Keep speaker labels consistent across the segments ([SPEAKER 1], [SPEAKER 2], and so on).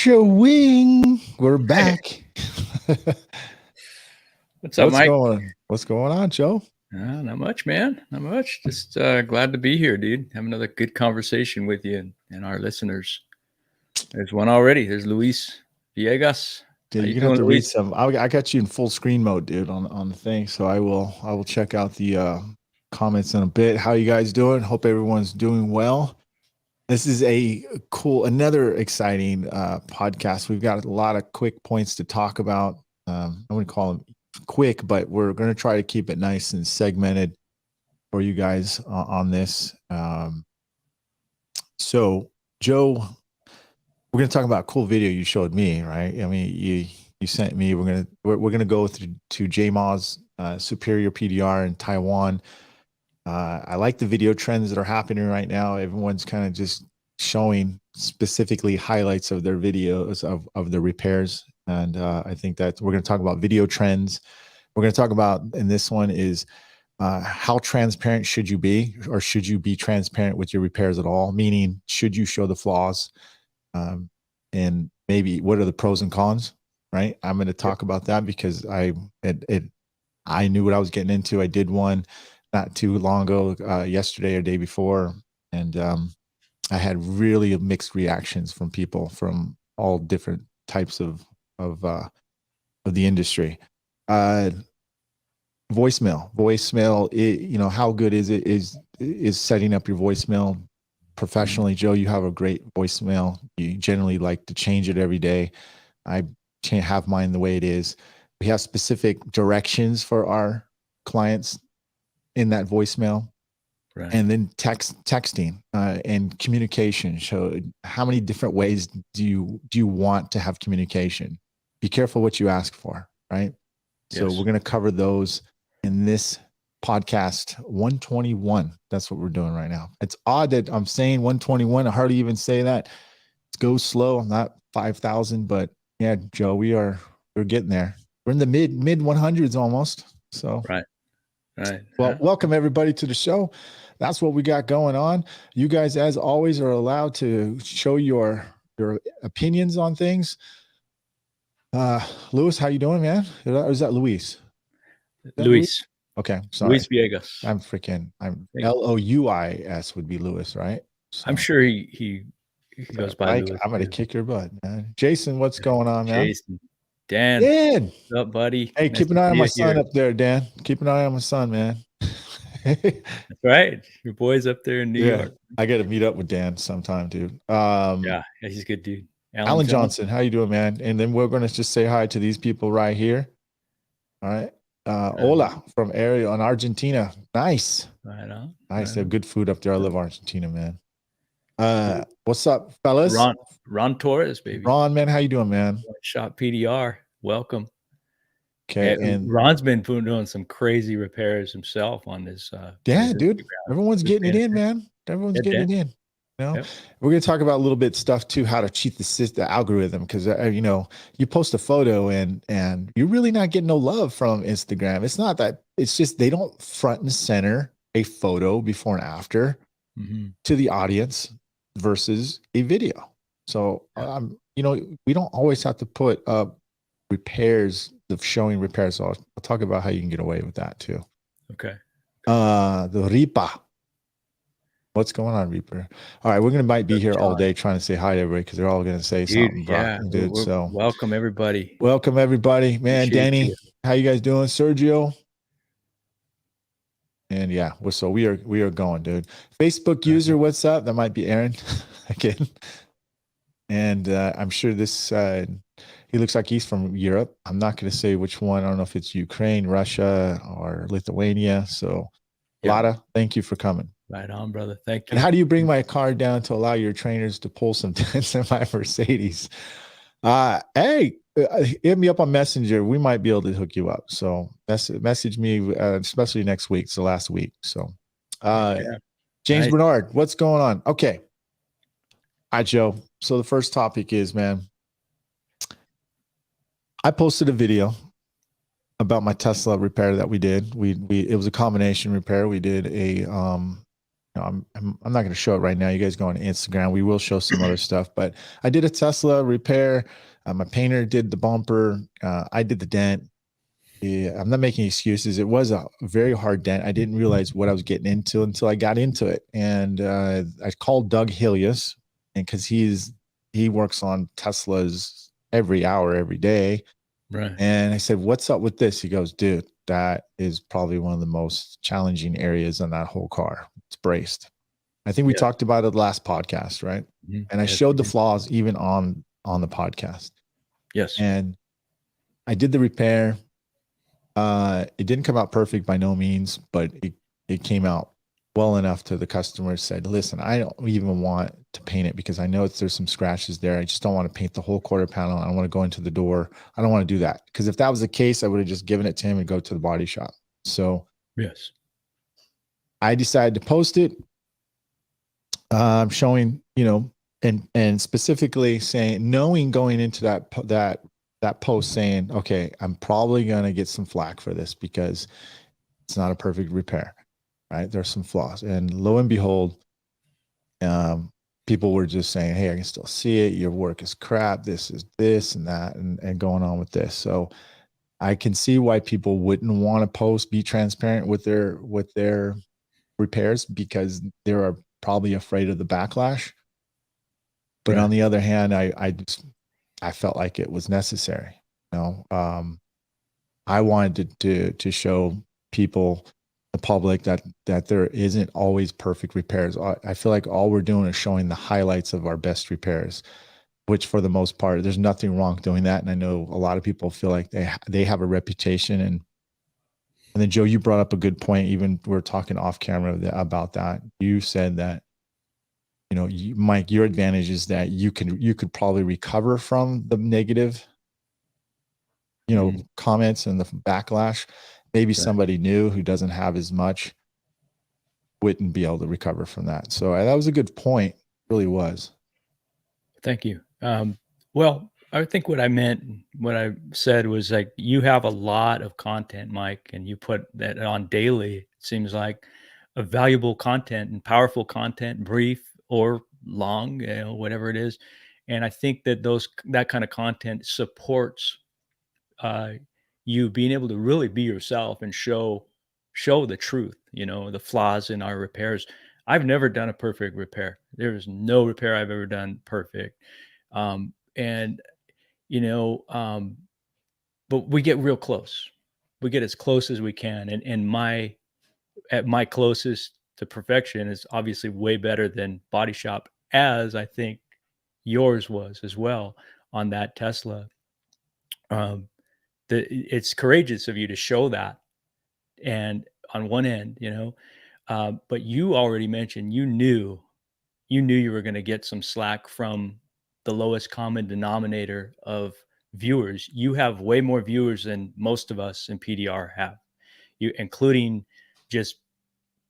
[SPEAKER 1] Wing. We're back.
[SPEAKER 2] What's up, Myke?
[SPEAKER 1] What's going on, Joe?
[SPEAKER 2] Not much, man. Not much. Just glad to be here, dude. Have another good conversation with you and our listeners. There's one already. There's Luis Villegas.
[SPEAKER 1] Yeah, you're gonna have to read some. I got you in full screen mode, dude, on the thing. So I will check out the comments in a bit. How you guys doing? Hope everyone's doing well. This is another exciting podcast. We've got a lot of quick points to talk about. I wouldn't call them quick, but we're going to try to keep it nice and segmented for you guys on this. So, Joe, we're going to talk about a cool video you showed me, right? I mean, you sent me. We're gonna go to JMA's superior PDR in Taiwan. I like the video trends that are happening right now. Everyone's kind of just showing specifically highlights of their videos of the repairs. And I think that we're going to talk about video trends. We're going to talk about, and this one is how transparent should you be, or should you be transparent with your repairs at all? Meaning, should you show the flaws? And maybe what are the pros and cons, right? I'm going to talk about that because I knew what I was getting into. I did one not too long ago, yesterday or day before, and I had really mixed reactions from people from all different types of the industry. Voicemail, how good is it? Is setting up your voicemail professionally? Joe, you have a great voicemail. You generally like to change it every day. I can't have mine the way it is. We have specific directions for our clients in that voicemail. Right. And then texting and communication. So how many different ways do you want to have communication? Be careful what you ask for, right? Yes. So we're going to cover those in this podcast 121. That's what we're doing right now. It's odd that I'm saying 121. I hardly even say that. It goes slow. I'm not 5,000, but yeah, Joe, we're getting there. We're in the mid 100s almost. So
[SPEAKER 2] right.
[SPEAKER 1] Well, welcome everybody to the show. That's what we got going on. You guys, as always, are allowed to show your opinions on things. Luis, how you doing, man? Or is that Luis?
[SPEAKER 2] Luis.
[SPEAKER 1] Okay, sorry.
[SPEAKER 2] Luis Villegas.
[SPEAKER 1] I'm Louis would be Luis, right? So,
[SPEAKER 2] I'm sure he goes by
[SPEAKER 1] Myke,
[SPEAKER 2] Luis.
[SPEAKER 1] I'm gonna kick your butt, man. Jason, what's going on, man?
[SPEAKER 2] Jason. Dan.
[SPEAKER 1] What's
[SPEAKER 2] up, buddy?
[SPEAKER 1] Hey, nice keep an eye on my son up there, Dan. Keep an eye on my son, man.
[SPEAKER 2] That's right. Your boy's up there in New York.
[SPEAKER 1] I got to meet up with Dan sometime, dude.
[SPEAKER 2] Yeah, he's a good dude.
[SPEAKER 1] Alan Johnson, how you doing, man? And then we're going to just say hi to these people right here. All right. Hola from Ariel in Argentina. Nice.
[SPEAKER 2] Right on.
[SPEAKER 1] Nice. They have good food up there. I love Argentina, man. What's up, fellas?
[SPEAKER 2] Ron Torres, baby.
[SPEAKER 1] Ron, man, how you doing, man?
[SPEAKER 2] Shop PDR. Welcome.
[SPEAKER 1] Okay,
[SPEAKER 2] and Ron's been doing some crazy repairs himself on this.
[SPEAKER 1] Dude, everyone's getting it in, man. Everyone's getting it in. We're going to talk about a little bit stuff too, how to cheat the algorithm, because you post a photo and you're really not getting no love from Instagram. It's not that, it's just they don't front and center a photo before and after to the audience versus a video. So we don't always have to put up repairs, showing repairs. So I'll talk about how you can get away with that too.
[SPEAKER 2] Okay.
[SPEAKER 1] The Ripa. What's going on, Reaper? All right, might be here all day trying to say hi to everybody because they're all going to say something. Dude. So
[SPEAKER 2] welcome everybody.
[SPEAKER 1] Welcome everybody, man. Appreciate Danny, how you guys doing? Sergio. And yeah, we are going, dude. Facebook user, what's up? That might be Aaron again. And I'm sure this. He looks like he's from Europe. I'm not going to say which one. I don't know if it's Ukraine, Russia, or Lithuania. So, Lada, thank you for coming.
[SPEAKER 2] Right on, brother. Thank you.
[SPEAKER 1] And how do you bring my car down to allow your trainers to pull some dents in my Mercedes? Hey, hit me up on Messenger. We might be able to hook you up. So message me, especially next week. It's the last week. So, James Bernard, what's going on? Okay. All right, Joe. So the first topic is, man, I posted a video about my Tesla repair that we did. It was a combination repair. We did a I'm not going to show it right now. You guys go on Instagram. We will show some other stuff, but I did a Tesla repair. My painter did the bumper. I did the dent. Yeah, I'm not making excuses. It was a very hard dent. I didn't realize what I was getting into until I got into it. And I called Doug Hilius, and because he works on Teslas every hour, every day.
[SPEAKER 2] Right.
[SPEAKER 1] And I said, "What's up with this?" He goes, "Dude, that is probably one of the most challenging areas on that whole car. It's braced." I think we
[SPEAKER 2] Yes.
[SPEAKER 1] talked about it last podcast, right?
[SPEAKER 2] Mhm.
[SPEAKER 1] And I
[SPEAKER 2] Yes,
[SPEAKER 1] showed
[SPEAKER 2] we
[SPEAKER 1] the
[SPEAKER 2] did.
[SPEAKER 1] flaws even on the podcast.
[SPEAKER 2] Yes.
[SPEAKER 1] And I did the repair. It didn't come out perfect by no means, but it came out well enough to the customer said, "Listen, I don't even want to paint it because I know there's some scratches there. I just don't want to paint the whole quarter panel. I don't want to go into the door. I don't want to do that." Because if that was the case, I would have just given it to him and go to the body shop. So
[SPEAKER 2] Yes.
[SPEAKER 1] I decided to post it, showing, and specifically saying, knowing going into that post saying, okay, I'm probably going to get some flack for this because it's not a perfect repair, right? There's some flaws. And lo and behold, people were just saying, "Hey, I can still see it. Your work is crap. This is this and that," and going on with this. So I can see why people wouldn't want to post, be transparent with their repairs because they're probably afraid of the backlash. But
[SPEAKER 2] Right.
[SPEAKER 1] on the other hand, I felt like it was necessary. I wanted to show people, the public, that there isn't always perfect repairs. I feel like all we're doing is showing the highlights of our best repairs, which for the most part, there's nothing wrong doing that. And I know a lot of people feel like they have a reputation. And then Joe, you brought up a good point. Even we are talking off camera about that. You said that, Myke, your advantage is that you could probably recover from the negative, comments and the backlash. Maybe
[SPEAKER 2] Right.
[SPEAKER 1] somebody new who doesn't have as much wouldn't be able to recover from that. So that was a good point. It really was.
[SPEAKER 2] Thank you. Well, I think what I meant, what I said was like you have a lot of content, Myke, and you put that on daily. It seems like a valuable content and powerful content, brief or long, whatever it is. And I think that that kind of content supports uh, you being able to really be yourself and show the truth, the flaws in our repairs. I've never done a perfect repair. There's no repair I've ever done perfect. And you know, but we get real close. We get as close as we can. And my closest to perfection is obviously way better than body shop, as I think yours was as well on that Tesla. Um, it's courageous of you to show that. And on one end, but you already mentioned you knew you were going to get some slack from the lowest common denominator of viewers. You have way more viewers than most of us in PDR have. You, including just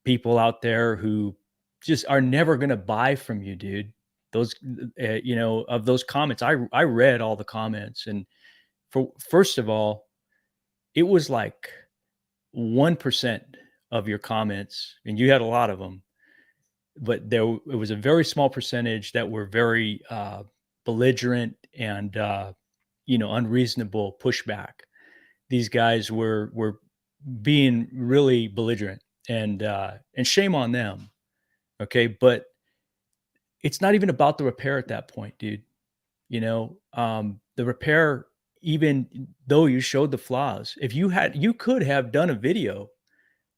[SPEAKER 2] people out there who just are never going to buy from you, dude. Those, of those comments, I read all the comments, and first of all, it was like 1% of your comments, and you had a lot of them, but it was a very small percentage that were very belligerent and unreasonable pushback. These guys were being really belligerent, and shame on them. Okay, but it's not even about the repair at that point, dude. The repair, even though you showed the flaws, if you could have done a video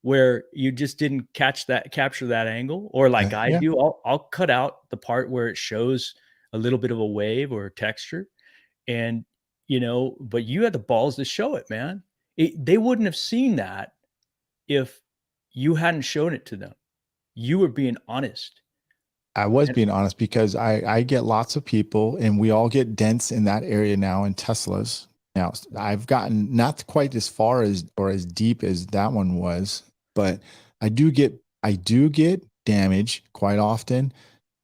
[SPEAKER 2] where you just didn't capture that angle, or like I
[SPEAKER 1] Yeah.
[SPEAKER 2] do, I'll cut out the part where it shows a little bit of a wave or a texture, and but you had the balls to show it, man. They wouldn't have seen that if you hadn't shown it to them. You were being honest.
[SPEAKER 1] I was
[SPEAKER 2] And
[SPEAKER 1] being honest because I get lots of people, and we all get dents in that area now in Teslas. Now I've gotten not quite as far as or as deep as that one was, but I do get damage quite often,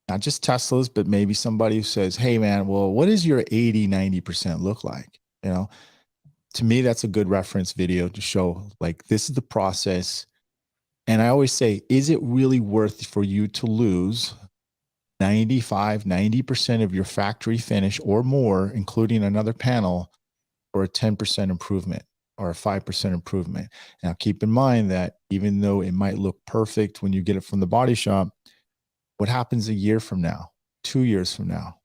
[SPEAKER 1] not just Teslas, but maybe somebody who says, "Hey man, well, what does your 80-90% look like?" To me, that's a good reference video to show like this is the process. And I always say, is it really worth for you to lose 95, 90% of your factory finish or more, including another panel, or a 10% improvement or a 5% improvement? Now, keep in mind that even though it might look perfect when you get it from the body shop, what happens a year from now, 2 years from now?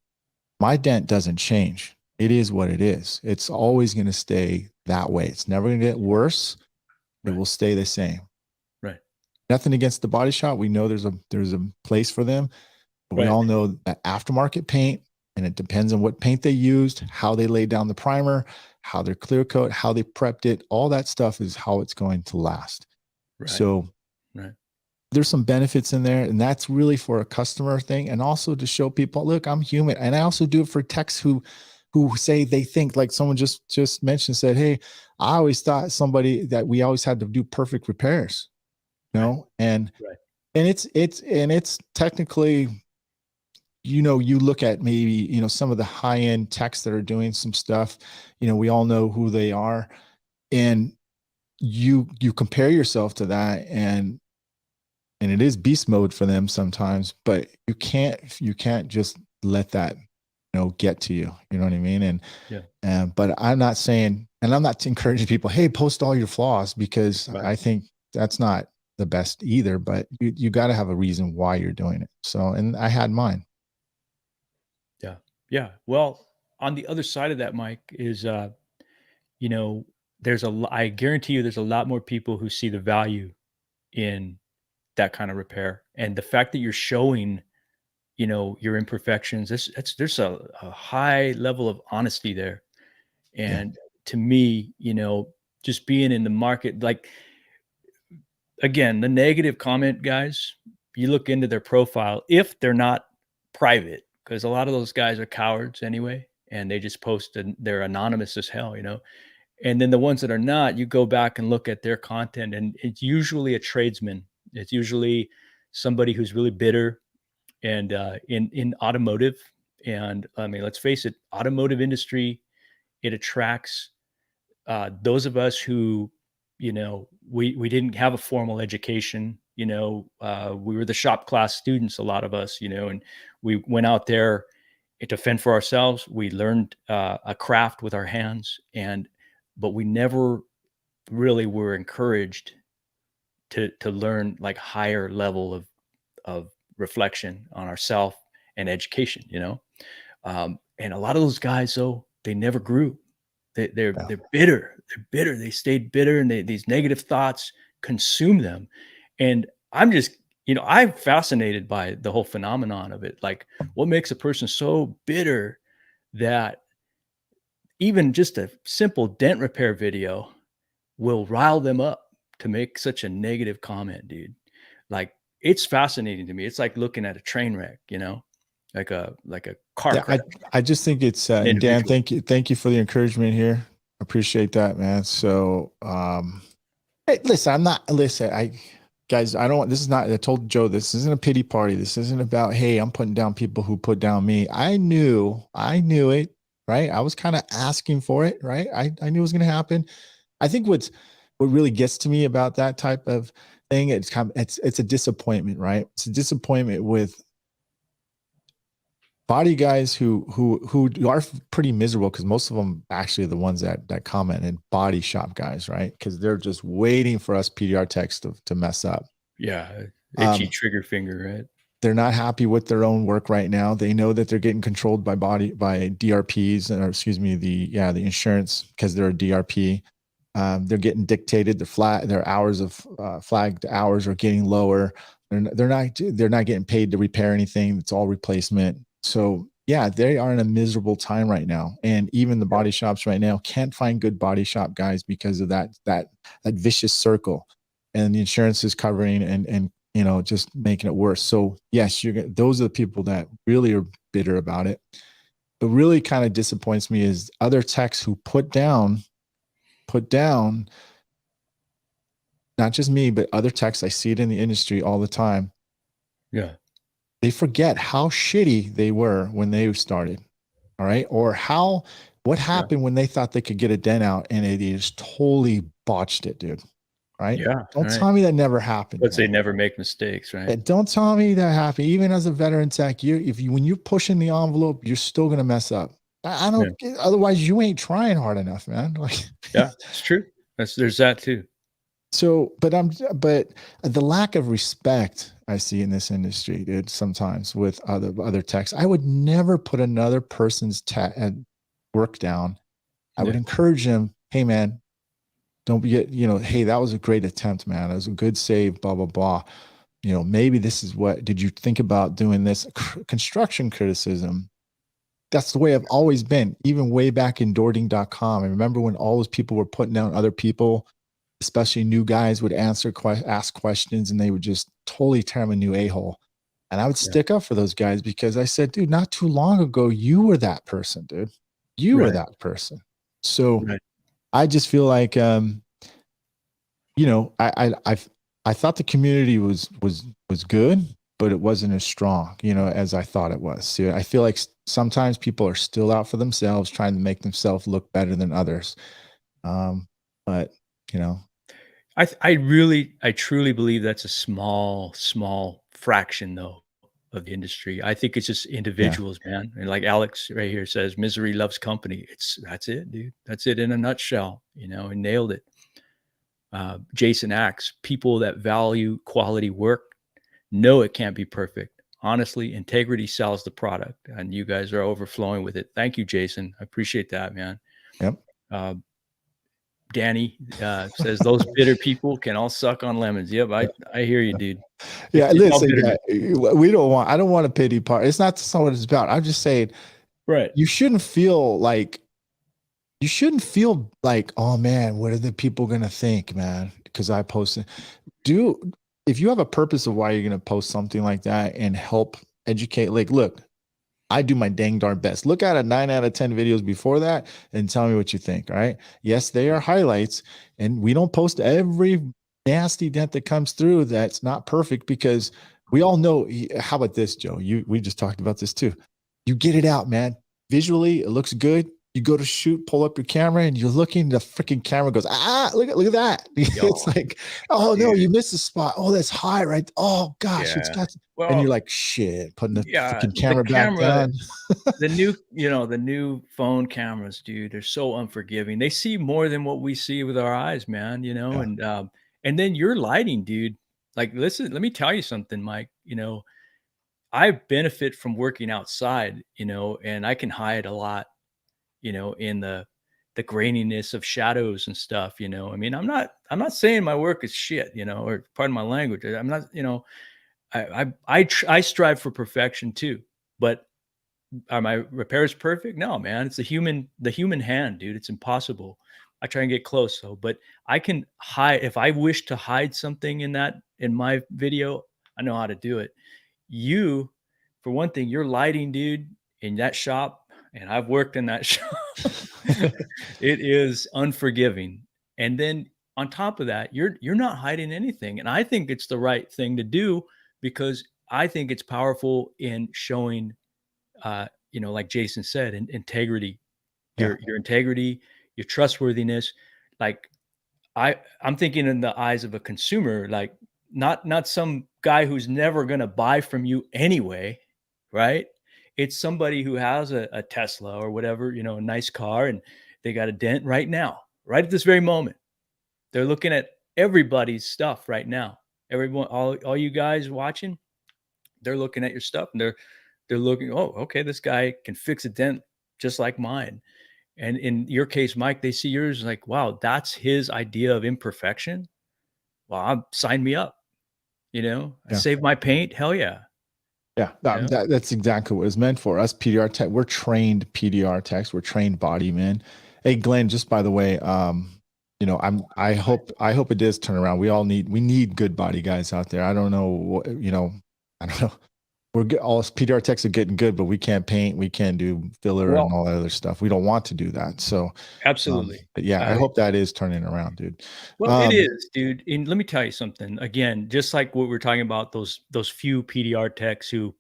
[SPEAKER 1] My dent doesn't change. It is what it is. It's always going to stay that way. It's never going to get worse. It
[SPEAKER 2] Right.
[SPEAKER 1] will stay the same.
[SPEAKER 2] Right.
[SPEAKER 1] Nothing against the body shop. We know there's a place for them, but we
[SPEAKER 2] Right.
[SPEAKER 1] all know that aftermarket paint, and it depends on what paint they used, how they laid down the primer, how they're clear coat, how they prepped it. All that stuff is how it's going to last.
[SPEAKER 2] Right.
[SPEAKER 1] So
[SPEAKER 2] Right.
[SPEAKER 1] there's some benefits in there, and that's really for a customer thing, and also to show people, look, I'm human. And I also do it for techs who say they think, like someone just mentioned, said, hey, I always thought somebody that we always had to do perfect repairs, you
[SPEAKER 2] Right.
[SPEAKER 1] know, and
[SPEAKER 2] Right.
[SPEAKER 1] it's technically, you look at maybe, some of the high end techs that are doing some stuff, we all know who they are, and you compare yourself to that, and it is beast mode for them sometimes, but you can't just let that, get to you. You know what I mean?
[SPEAKER 2] Yeah.
[SPEAKER 1] But I'm not saying, and I'm not encouraging people, hey, post all your flaws, because
[SPEAKER 2] Right.
[SPEAKER 1] I think that's not the best either. But you got to have a reason why you're doing it. So, and I had mine.
[SPEAKER 2] Yeah. Yeah. Well, on the other side of that, Mike, is you know, I guarantee you there's a lot more people who see the value in that kind of repair. And the fact that you're showing, your imperfections, there's a high level of honesty there.
[SPEAKER 1] Yeah,
[SPEAKER 2] And to me, just being in the market, like, again, the negative comment guys, you look into their profile if they're not private, because a lot of those guys are cowards anyway, and they just post and they're anonymous as hell. And then the ones that are not, you go back and look at their content, and it's usually a tradesman. It's usually somebody who's really bitter and in automotive. And I mean, let's face it, automotive industry, it attracts those of us who, we didn't have a formal education. We were the shop class students, a lot of us, and we went out there to fend for ourselves. We learned a craft with our hands, but we never really were encouraged to learn like higher level of reflection on ourself and education. And a lot of those guys, though, they never grew.
[SPEAKER 1] yeah,
[SPEAKER 2] They're bitter. They're bitter. They stayed bitter, and these negative thoughts consume them. And I'm just, I'm fascinated by the whole phenomenon of it. Like, what makes a person so bitter that even just a simple dent repair video will rile them up to make such a negative comment, dude. Like, it's fascinating to me. It's like looking at a train wreck, like a car
[SPEAKER 1] yeah.
[SPEAKER 2] crash,
[SPEAKER 1] I just think it's
[SPEAKER 2] an
[SPEAKER 1] and Dan,
[SPEAKER 2] individual.
[SPEAKER 1] thank you for the encouragement here. Appreciate that, man. So, hey, listen, I'm not, listen, guys, I don't want, this is not, I told Joe, this isn't a pity party. This isn't about, hey, I'm putting down people who put down me. I knew it, right? I was kind of asking for it, right? I knew it was going to happen. I think what really gets to me about that type of thing, it's a disappointment, right? It's a disappointment with body guys who are pretty miserable, because most of them actually are the ones that comment, and body shop guys, right? Because they're just waiting for us PDR techs to mess up.
[SPEAKER 2] Yeah, itchy
[SPEAKER 1] Um,
[SPEAKER 2] trigger finger, right?
[SPEAKER 1] they're not happy with their own work right now. They know that they're getting controlled by DRPs, or excuse me, the insurance, because they're a DRP. They're getting dictated. Their hours of flagged hours are getting lower. They're not getting paid to repair anything. It's all replacement. So yeah, they are in a miserable time right now. And even the
[SPEAKER 2] Yeah,
[SPEAKER 1] body shops right now can't find good body shop guys because of that vicious circle, and the insurance is covering and just making it worse. So yes, those are the people that really are bitter about it. But really kind of disappoints me is other techs who put down, not just me, but other techs. I see it in the industry all the time.
[SPEAKER 2] yeah,
[SPEAKER 1] They forget how shitty they were when they started. All right. Or what
[SPEAKER 2] right.
[SPEAKER 1] happened when they thought they could get a dent out, and they just totally botched it, dude. right?
[SPEAKER 2] Yeah.
[SPEAKER 1] Don't
[SPEAKER 2] Right.
[SPEAKER 1] tell me that never happened,
[SPEAKER 2] Let's say
[SPEAKER 1] man.
[SPEAKER 2] never make mistakes. Right.
[SPEAKER 1] And don't tell me that happened. Even as a veteran tech, when you're pushing the envelope, you're still gonna mess up. I
[SPEAKER 2] Yeah.
[SPEAKER 1] don't. Otherwise, you ain't trying hard enough, man. Like,
[SPEAKER 2] Yeah. It's true. There's that too.
[SPEAKER 1] so, but the lack of respect I see in this industry, dude, sometimes with other techs, I would never put another person's work down. I would
[SPEAKER 2] Yeah.
[SPEAKER 1] encourage them, hey man, don't be, hey, that was a great attempt, man. That was a good save, blah, blah, blah. Maybe this is did you think about doing this? Construction criticism. That's the way I've always been, even way back in Dording.com. I remember when all those people were putting down other people, especially new guys would ask questions and they would just totally tear them a new a-hole. And I would
[SPEAKER 2] Yeah.
[SPEAKER 1] stick up for those guys because I said, dude, not too long ago, you were that person, dude. You were
[SPEAKER 2] Right.
[SPEAKER 1] that person. So
[SPEAKER 2] Right.
[SPEAKER 1] I just feel like, I thought the community was good, but it wasn't as strong, as I thought it was. So I feel like sometimes people are still out for themselves, trying to make themselves look better than others. But you know,
[SPEAKER 2] I truly believe that's a small fraction though of the industry. I think it's just
[SPEAKER 1] yeah,
[SPEAKER 2] individuals, man. And like Alex right here says, misery loves company. That's it, dude. That's it in a nutshell. And nailed it. Jason Axe, people that value quality work know it can't be perfect. Honestly, integrity sells the product, and you guys are overflowing with it. Thank you, Jason. I appreciate that, man.
[SPEAKER 1] yep.
[SPEAKER 2] Uh, Danny says those bitter people can all suck on lemons. Yep, I hear you, dude.
[SPEAKER 1] Yeah,
[SPEAKER 2] It's all
[SPEAKER 1] listen,
[SPEAKER 2] bitterness,
[SPEAKER 1] I don't want a pity party. It's not what it's about. I'm just saying
[SPEAKER 2] right?
[SPEAKER 1] you shouldn't feel like oh man, what are the people gonna think, man? Because I posted. Do If you have a purpose of why you're gonna post something like that and help educate, like, look, I do my dang darn best. Look at a 9 out of 10 videos before that and tell me what you think. All right. Yes, they are highlights, and we don't post every nasty dent that comes through that's not perfect because we all know. How about this, Joe? We just talked about this too. You get it out, man. Visually, it looks good. You go to shoot, pull up your camera, and you're looking. The freaking camera goes, look at that. It's
[SPEAKER 2] Yo,
[SPEAKER 1] like, oh no,
[SPEAKER 2] dude.
[SPEAKER 1] you missed the spot. Oh, that's high, right? Oh gosh, it's
[SPEAKER 2] Yeah.
[SPEAKER 1] got. And you're
[SPEAKER 2] Well,
[SPEAKER 1] like, shit, putting the
[SPEAKER 2] yeah,
[SPEAKER 1] freaking
[SPEAKER 2] the
[SPEAKER 1] camera back
[SPEAKER 2] camera,
[SPEAKER 1] down.
[SPEAKER 2] the new phone cameras, dude, they're so unforgiving. They see more than what we see with our eyes, man,
[SPEAKER 1] Yeah.
[SPEAKER 2] and then your lighting, dude. Like, listen, let me tell you something, Mike. I benefit from working outside, and I can hide a lot, in the graininess of shadows and stuff. I mean, I'm not saying my work is shit, or pardon my language. I'm not, I strive for perfection too, but are my repairs perfect? No, man. It's the human hand, dude. It's impossible. I try and get close though, but I can hide if I wish to hide something in my video, I know how to do it. You, for one thing, you're lighting, dude, in that shop, and I've worked in that shop. It is unforgiving. And then on top of that, you're not hiding anything. And I think it's the right thing to do because I think it's powerful in showing like Jason said, integrity,
[SPEAKER 1] Yeah.
[SPEAKER 2] your integrity, your trustworthiness. Like I'm thinking in the eyes of a consumer, like not some guy who's never going to buy from you anyway, right? It's somebody who has a Tesla or whatever, a nice car, and they got a dent right now, right at this very moment. They're looking at everybody's stuff right now. Everyone, all you guys watching, they're looking at your stuff and they're looking, oh, okay, this guy can fix a dent just like mine. And in your case, Myke, they see yours like, wow, that's his idea of imperfection. Well, sign me up. I
[SPEAKER 1] Yeah.
[SPEAKER 2] save my paint. Hell yeah.
[SPEAKER 1] Yeah.
[SPEAKER 2] You know?
[SPEAKER 1] That's exactly what it's meant for. Us PDR tech, we're trained PDR techs, we're trained body men. Hey, Glenn, just by the way, I hope it does turn around. We need good body guys out there. I don't know I don't know. All PDR techs are getting good, but we can't paint, we can't do filler and
[SPEAKER 2] Well,
[SPEAKER 1] all that other stuff. We don't want to do that. So,
[SPEAKER 2] absolutely.
[SPEAKER 1] but yeah, I
[SPEAKER 2] Uh,
[SPEAKER 1] hope that is turning around, dude.
[SPEAKER 2] well, it
[SPEAKER 1] Um,
[SPEAKER 2] is, dude. And let me tell you something. Again, just like what we're talking about, those few PDR techs who,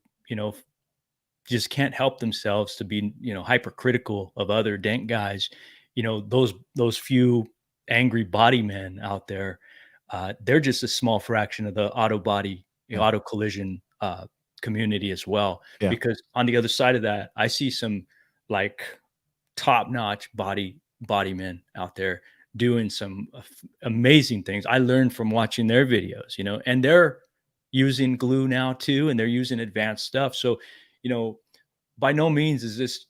[SPEAKER 2] just can't help themselves to be, hypercritical of other dent guys. Those few angry body men out there. they're just a small fraction of the auto body,
[SPEAKER 1] Yeah.
[SPEAKER 2] auto collision community as well.
[SPEAKER 1] Yeah.
[SPEAKER 2] Because on the other side of that, I see some like top notch body men out there doing some amazing things. I learned from watching their videos, and they're using glue now too, and they're using advanced stuff. So, by no means is this,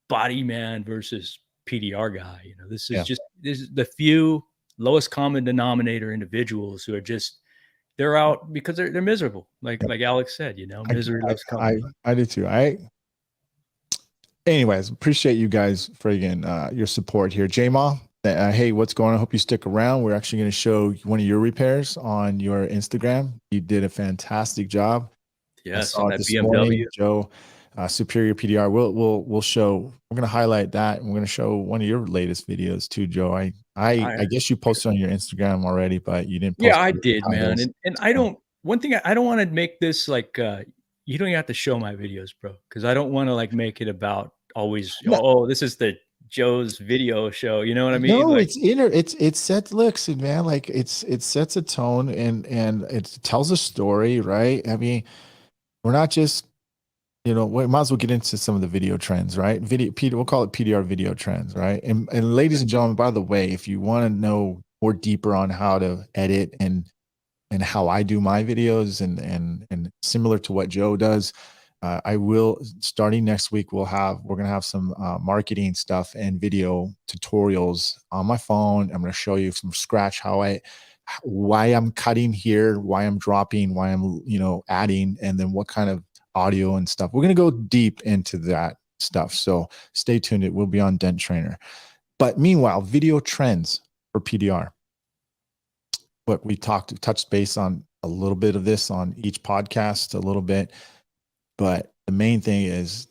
[SPEAKER 2] body man versus PDR guy. This is
[SPEAKER 1] Yeah.
[SPEAKER 2] just this is the few lowest common denominator individuals who are just they're out because they're miserable. Like Alex said, misery loves company.
[SPEAKER 1] I do too. Anyways, appreciate you guys for again your support here. J-Ma, hey, what's going on? I hope you stick around. We're actually going to show one of your repairs on your Instagram. You did a fantastic job. I
[SPEAKER 2] Yes,
[SPEAKER 1] saw
[SPEAKER 2] on
[SPEAKER 1] it
[SPEAKER 2] that
[SPEAKER 1] this
[SPEAKER 2] BMW.
[SPEAKER 1] morning, Joe. Superior PDR. We'll show. We're going to highlight that, and we're going to show one of your latest videos too, Joe. I guess you posted on your Instagram already, but you didn't post.
[SPEAKER 2] Yeah, I did, man. And I don't one thing I don't want to make this like you don't have to show my videos, bro, because I don't want to like make it about always,
[SPEAKER 1] No,
[SPEAKER 2] oh, this is the Joe's video show. You know what I mean?
[SPEAKER 1] no,
[SPEAKER 2] Like,
[SPEAKER 1] it sets looks, man. Like it sets a tone and it tells a story, right? I mean, we're not just we might as well get into some of the video trends, right? We'll call it PDR video trends, right? And ladies and gentlemen, by the way, if you want to know more deeper on how to edit and how I do my videos and similar to what Joe does, I will starting next week. We're gonna have some marketing stuff and video tutorials on my phone. I'm gonna show you from scratch why I'm cutting here, why I'm dropping, why I'm adding, and then what kind of audio and stuff. We're gonna go deep into that stuff. So stay tuned. It will be on Dent Trainer. But meanwhile, video trends for PDR. What we touched base on a little bit of this on each podcast, a little bit, but the main thing is,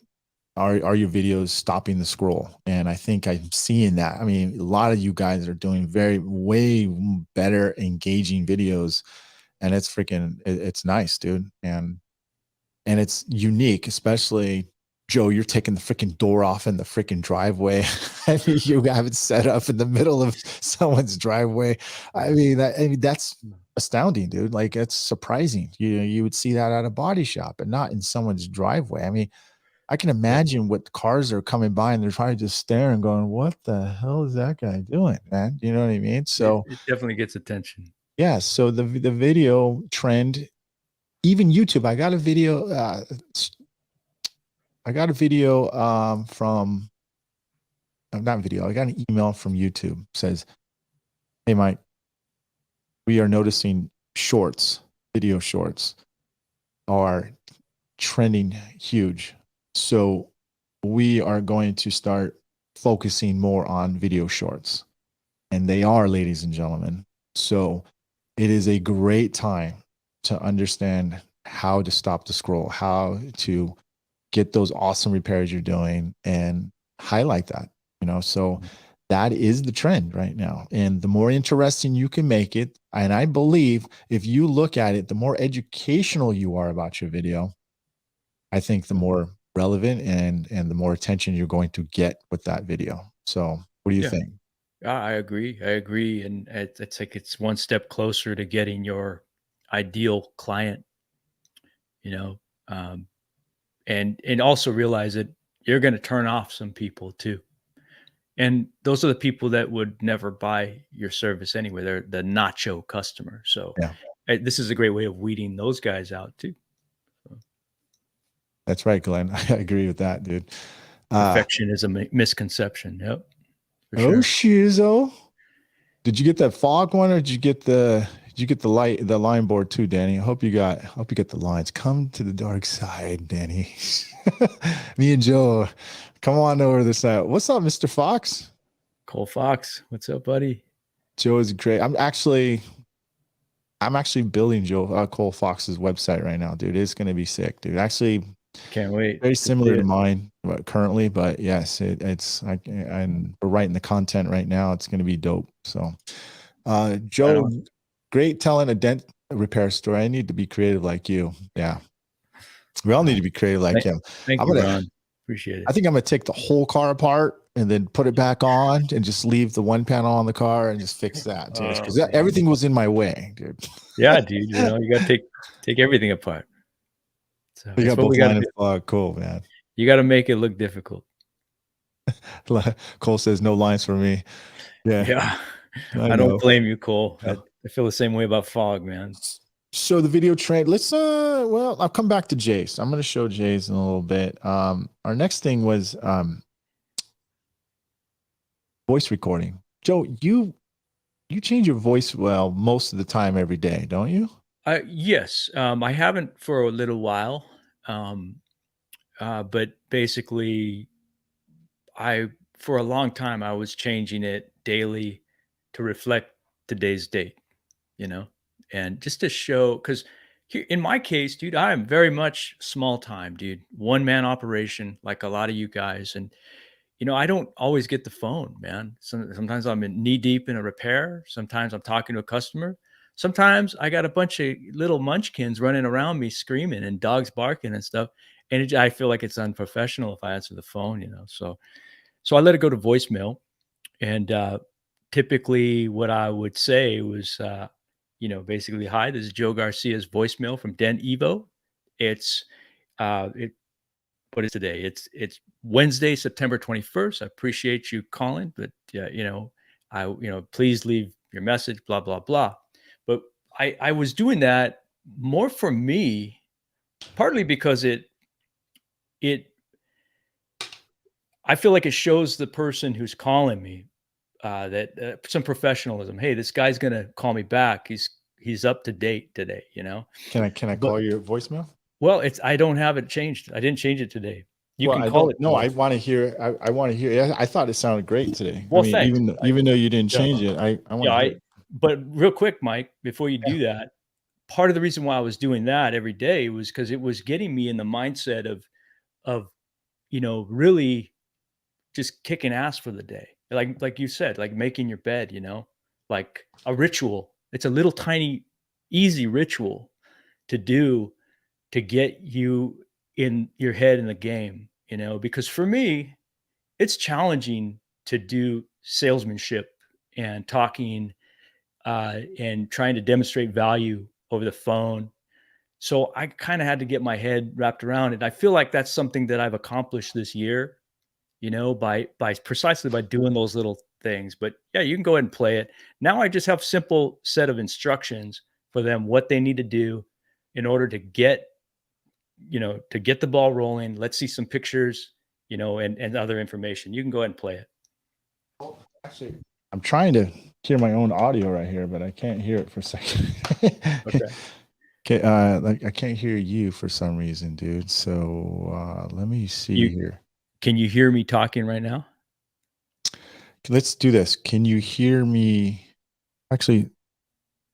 [SPEAKER 1] are your videos stopping the scroll? And I think I'm seeing that. I mean, a lot of you guys are doing way better engaging videos, and it's nice, dude. And it's unique, especially Joe, you're taking the freaking door off in the freaking driveway. I mean, you have it set up in the middle of someone's driveway. I mean, that's astounding, dude. Like, it's surprising. You would see that at a body shop, but not in someone's driveway. I mean, I can imagine what cars are coming by and they're probably just staring, going, "What the hell is that guy doing, man?" You know what I mean? So
[SPEAKER 2] it definitely gets attention.
[SPEAKER 1] yeah. So the video trend, even YouTube. I got a video. From not video. I got an email from YouTube. Says, "Hey, Myke, we are noticing video shorts are trending huge. So we are going to start focusing more on video shorts." And they are, ladies and gentlemen. So it is a great time to understand how to stop the scroll, how to get those awesome repairs you're doing and highlight that, so that is the trend right now. And the more interesting you can make it, and I believe if you look at it, the more educational you are about your video, I think the more relevant and the more attention you're going to get with that video. So what do you think?
[SPEAKER 2] I agree. And it's like it's one step closer to getting your ideal client, um, and also realize that you're going to turn off some people too. And those are the people that would never buy your service anyway. They're the nacho customer. So
[SPEAKER 1] Yeah,
[SPEAKER 2] this is a great way of weeding those guys out too.
[SPEAKER 1] that's right, Glenn. I agree with that, dude.
[SPEAKER 2] Perfection is a misconception. Yep.
[SPEAKER 1] Oh, Shizo. Did you get that fog one, or did you get the line board too, Danny? I hope you get the lines. Come to the dark side, Danny. Me and Joe, come on over to the side. What's up, Mr. Fox?
[SPEAKER 2] Cole Fox, what's up, buddy?
[SPEAKER 1] Joe is great. I'm actually building Cole Fox's website right now, dude. It's gonna be sick, dude. Actually,
[SPEAKER 2] can't wait.
[SPEAKER 1] Very similar to mine currently, but yes, and we're writing the content right now. It's going to be dope. So, Joe, great telling a dent repair story. I need to be creative like you. Yeah, we all need to be creative like him.
[SPEAKER 2] Thank you, Ron. Appreciate it.
[SPEAKER 1] I think I'm going to take the whole car apart and then put it back on and just leave the one panel on the car and just fix that, dude.
[SPEAKER 2] Oh,
[SPEAKER 1] Because
[SPEAKER 2] man.
[SPEAKER 1] everything was in my way, dude.
[SPEAKER 2] Yeah, dude. You got to take everything apart. So
[SPEAKER 1] We
[SPEAKER 2] that's
[SPEAKER 1] got
[SPEAKER 2] what
[SPEAKER 1] both
[SPEAKER 2] we got to
[SPEAKER 1] line
[SPEAKER 2] do.
[SPEAKER 1] and fog. Cool, man.
[SPEAKER 2] You got to make it look difficult.
[SPEAKER 1] Cole says no lines for me. Yeah,
[SPEAKER 2] Yeah.
[SPEAKER 1] I
[SPEAKER 2] I don't
[SPEAKER 1] know.
[SPEAKER 2] blame you, Cole.
[SPEAKER 1] Yeah.
[SPEAKER 2] I feel the same way about fog, man.
[SPEAKER 1] So the video train, let's well, I'll come back to Jace. I'm gonna show Jace in a little bit. Our next thing was voice recording. Joe, you change your voice well most of the time every day, don't you?
[SPEAKER 2] Yes, I haven't for a little while, but basically, I for a long time I was changing it daily to reflect today's date, you know, and just to show because in my case, dude, I am very much small time, dude, one man operation, like a lot of you guys, and I don't always get the phone, man. Sometimes I'm in knee deep in a repair. Sometimes I'm talking to a customer. Sometimes I got a bunch of little munchkins running around me screaming and dogs barking and stuff. And I feel like it's unprofessional if I answer the phone, So I let it go to voicemail. And typically what I would say was, basically, hi, this is Joe Garcia's voicemail from Den Evo. It's, it what is today? It's Wednesday, September 21st. I appreciate you calling, but please leave your message, blah, blah, blah. But I was doing that more for me, partly because it I feel like it shows the person who's calling me that some professionalism. Hey, this guy's gonna call me back. He's up to date today.
[SPEAKER 1] Can I
[SPEAKER 2] But
[SPEAKER 1] call your voicemail?
[SPEAKER 2] well, I don't have it changed. I didn't change it today. You
[SPEAKER 1] Well,
[SPEAKER 2] can
[SPEAKER 1] I
[SPEAKER 2] call
[SPEAKER 1] don't
[SPEAKER 2] it
[SPEAKER 1] know.
[SPEAKER 2] today.
[SPEAKER 1] I want to hear. I want to hear. I thought it sounded great today. I
[SPEAKER 2] Well,
[SPEAKER 1] mean,
[SPEAKER 2] thanks.
[SPEAKER 1] even though you didn't
[SPEAKER 2] Yeah.
[SPEAKER 1] change it, I want
[SPEAKER 2] Yeah,
[SPEAKER 1] to hear it.
[SPEAKER 2] but real quick, Mike, before you
[SPEAKER 1] Yeah.
[SPEAKER 2] do that, part of the reason why I was doing that every day was because it was getting me in the mindset of really just kicking ass for the day. Like you said, like making your bed, like a ritual. It's a little tiny, easy ritual to do to get you in your head in the game, because for me, it's challenging to do salesmanship and talking and trying to demonstrate value over the phone. So I kind of had to get my head wrapped around it. I feel like that's something that I've accomplished this year, by precisely by doing those little things. But yeah, you can go ahead and play it. Now I just have simple set of instructions for them what they need to do in order to get the ball rolling. Let's see some pictures, and other information. You can go ahead and play it.
[SPEAKER 1] Oh, actually, I'm trying to hear my own audio right here, but I can't hear it for a second.
[SPEAKER 2] Okay.
[SPEAKER 1] Okay, like I can't hear you for some reason, dude. So let me see
[SPEAKER 2] You
[SPEAKER 1] here.
[SPEAKER 2] Can you hear me talking right now?
[SPEAKER 1] Let's do this. Can you hear me? Actually,